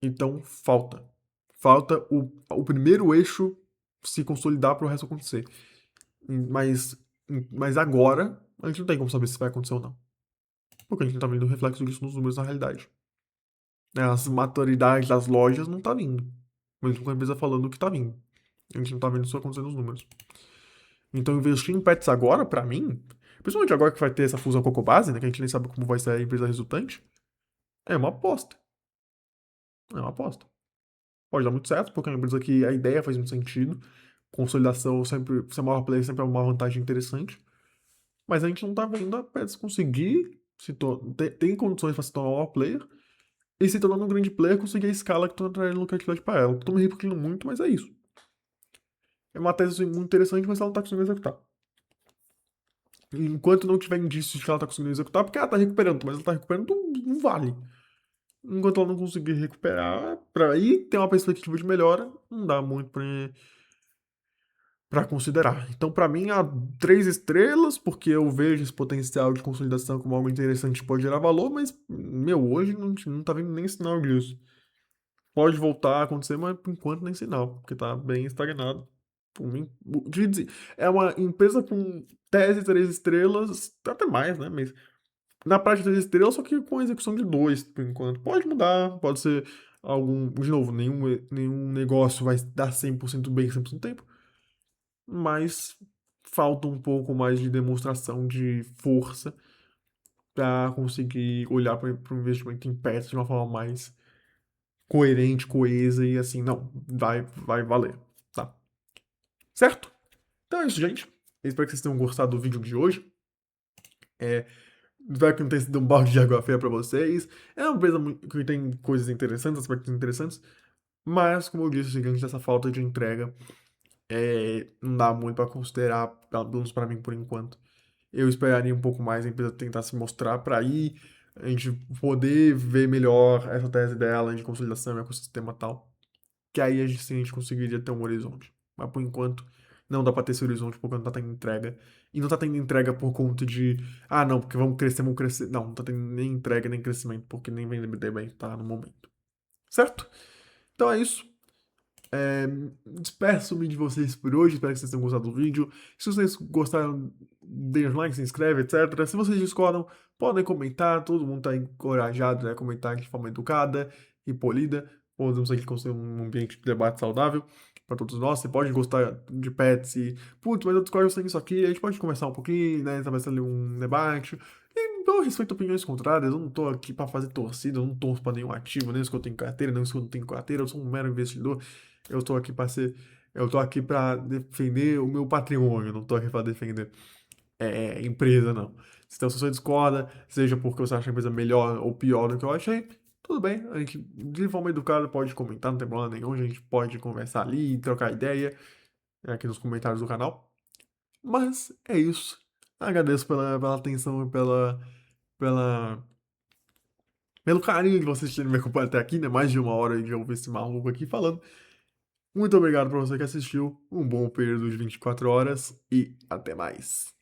Então, falta. Falta o primeiro eixo se consolidar para o resto acontecer. Mas, mas agora, a gente não tem como saber se vai acontecer ou não. Porque a gente não tá vendo o reflexo disso nos números na realidade. Né, as maturidades das lojas não tá vindo. Mesmo com a empresa falando que tá vindo. A gente não tá vendo isso acontecer nos números. Então, investir em pets agora, pra mim, principalmente agora que vai ter essa fusão com a Cobase, né, que a gente nem sabe como vai ser a empresa resultante, é uma aposta. É uma aposta. Pode dar muito certo, porque é uma empresa que a ideia faz muito sentido. Consolidação sempre, ser maior player sempre é uma vantagem interessante. Mas a gente não tá vendo a Pets conseguir tem condições para se tornar um maior player. E se tornando um grande player, conseguir a escala que estão trazendo lucratividade para ela. Tô me repetindo muito, mas é isso. É uma tese muito interessante, mas ela não tá conseguindo executar. E enquanto não tiver indícios de que ela tá conseguindo executar, porque ela tá recuperando, mas ela tá recuperando um vale. Enquanto ela não conseguir recuperar, pra aí ter uma perspectiva de melhora, não dá muito pra considerar. Então, pra mim, há 3 estrelas, porque eu vejo esse potencial de consolidação como algo interessante que pode gerar valor, mas, meu, hoje não tá vendo nem sinal disso. Pode voltar a acontecer, mas por enquanto nem sinal, porque tá bem estagnado. Por mim, é uma empresa com tese 3 estrelas, até mais, né? Mas na prática 3 estrelas, só que com execução de 2 por enquanto. Pode mudar, pode ser algum. De novo, nenhum negócio vai dar 100% bem 100% do tempo, mas falta um pouco mais de demonstração de força para conseguir olhar para o investimento em pets de uma forma mais coerente, coesa e assim, não, vai valer, tá? Certo? Então é isso, gente. Eu espero que vocês tenham gostado do vídeo de hoje. Espero que não tenha sido um balde de água fria para vocês. É uma empresa que tem coisas interessantes, aspectos interessantes, mas, como eu disse, gigante dessa falta de entrega, não dá muito para considerar, pelo menos para mim por enquanto. Eu esperaria um pouco mais a empresa tentar se mostrar para aí a gente poder ver melhor essa tese dela de consolidação, ecossistema e tal. Que aí a gente, sim, a gente conseguiria ter um horizonte. Mas por enquanto, não dá pra ter esse horizonte porque não tá tendo entrega. E não tá tendo entrega por conta de, não, porque vamos crescer, vamos crescer. Não, não tá tendo nem entrega, nem crescimento, porque nem vem bem tá no momento. Certo? Então é isso. É, Despeço-me de vocês por hoje. Espero que vocês tenham gostado do vídeo. Se vocês gostaram, deem um like, se inscreve, etc. Se vocês discordam, podem comentar. Todo mundo está encorajado, né, a comentar de forma educada e polida. Podemos aqui construir um ambiente de debate saudável pra todos nós. Você pode gostar de pets e, putz, mas eu discordo isso aqui, a gente pode conversar um pouquinho, né? Talvez ali um debate. E eu respeito opiniões contrárias, eu não tô aqui pra fazer torcida, eu não torço pra nenhum ativo, nem se eu tenho carteira, nem se eu não tenho carteira, eu sou um mero investidor. Eu tô aqui pra ser. Eu tô aqui pra defender o meu patrimônio, eu não tô aqui pra defender empresa, não. Então, se você discorda, seja porque você acha a empresa melhor ou pior do que eu achei, tudo bem. A gente, de forma educada, pode comentar, não tem problema nenhum. A gente pode conversar ali, trocar ideia aqui nos comentários do canal. Mas é isso. Agradeço pela atenção e pela, pelo carinho de vocês terem me acompanhado até aqui, né? Mais de uma hora de ouvir esse maluco aqui falando. Muito obrigado para você que assistiu. Um bom período de 24 horas e até mais.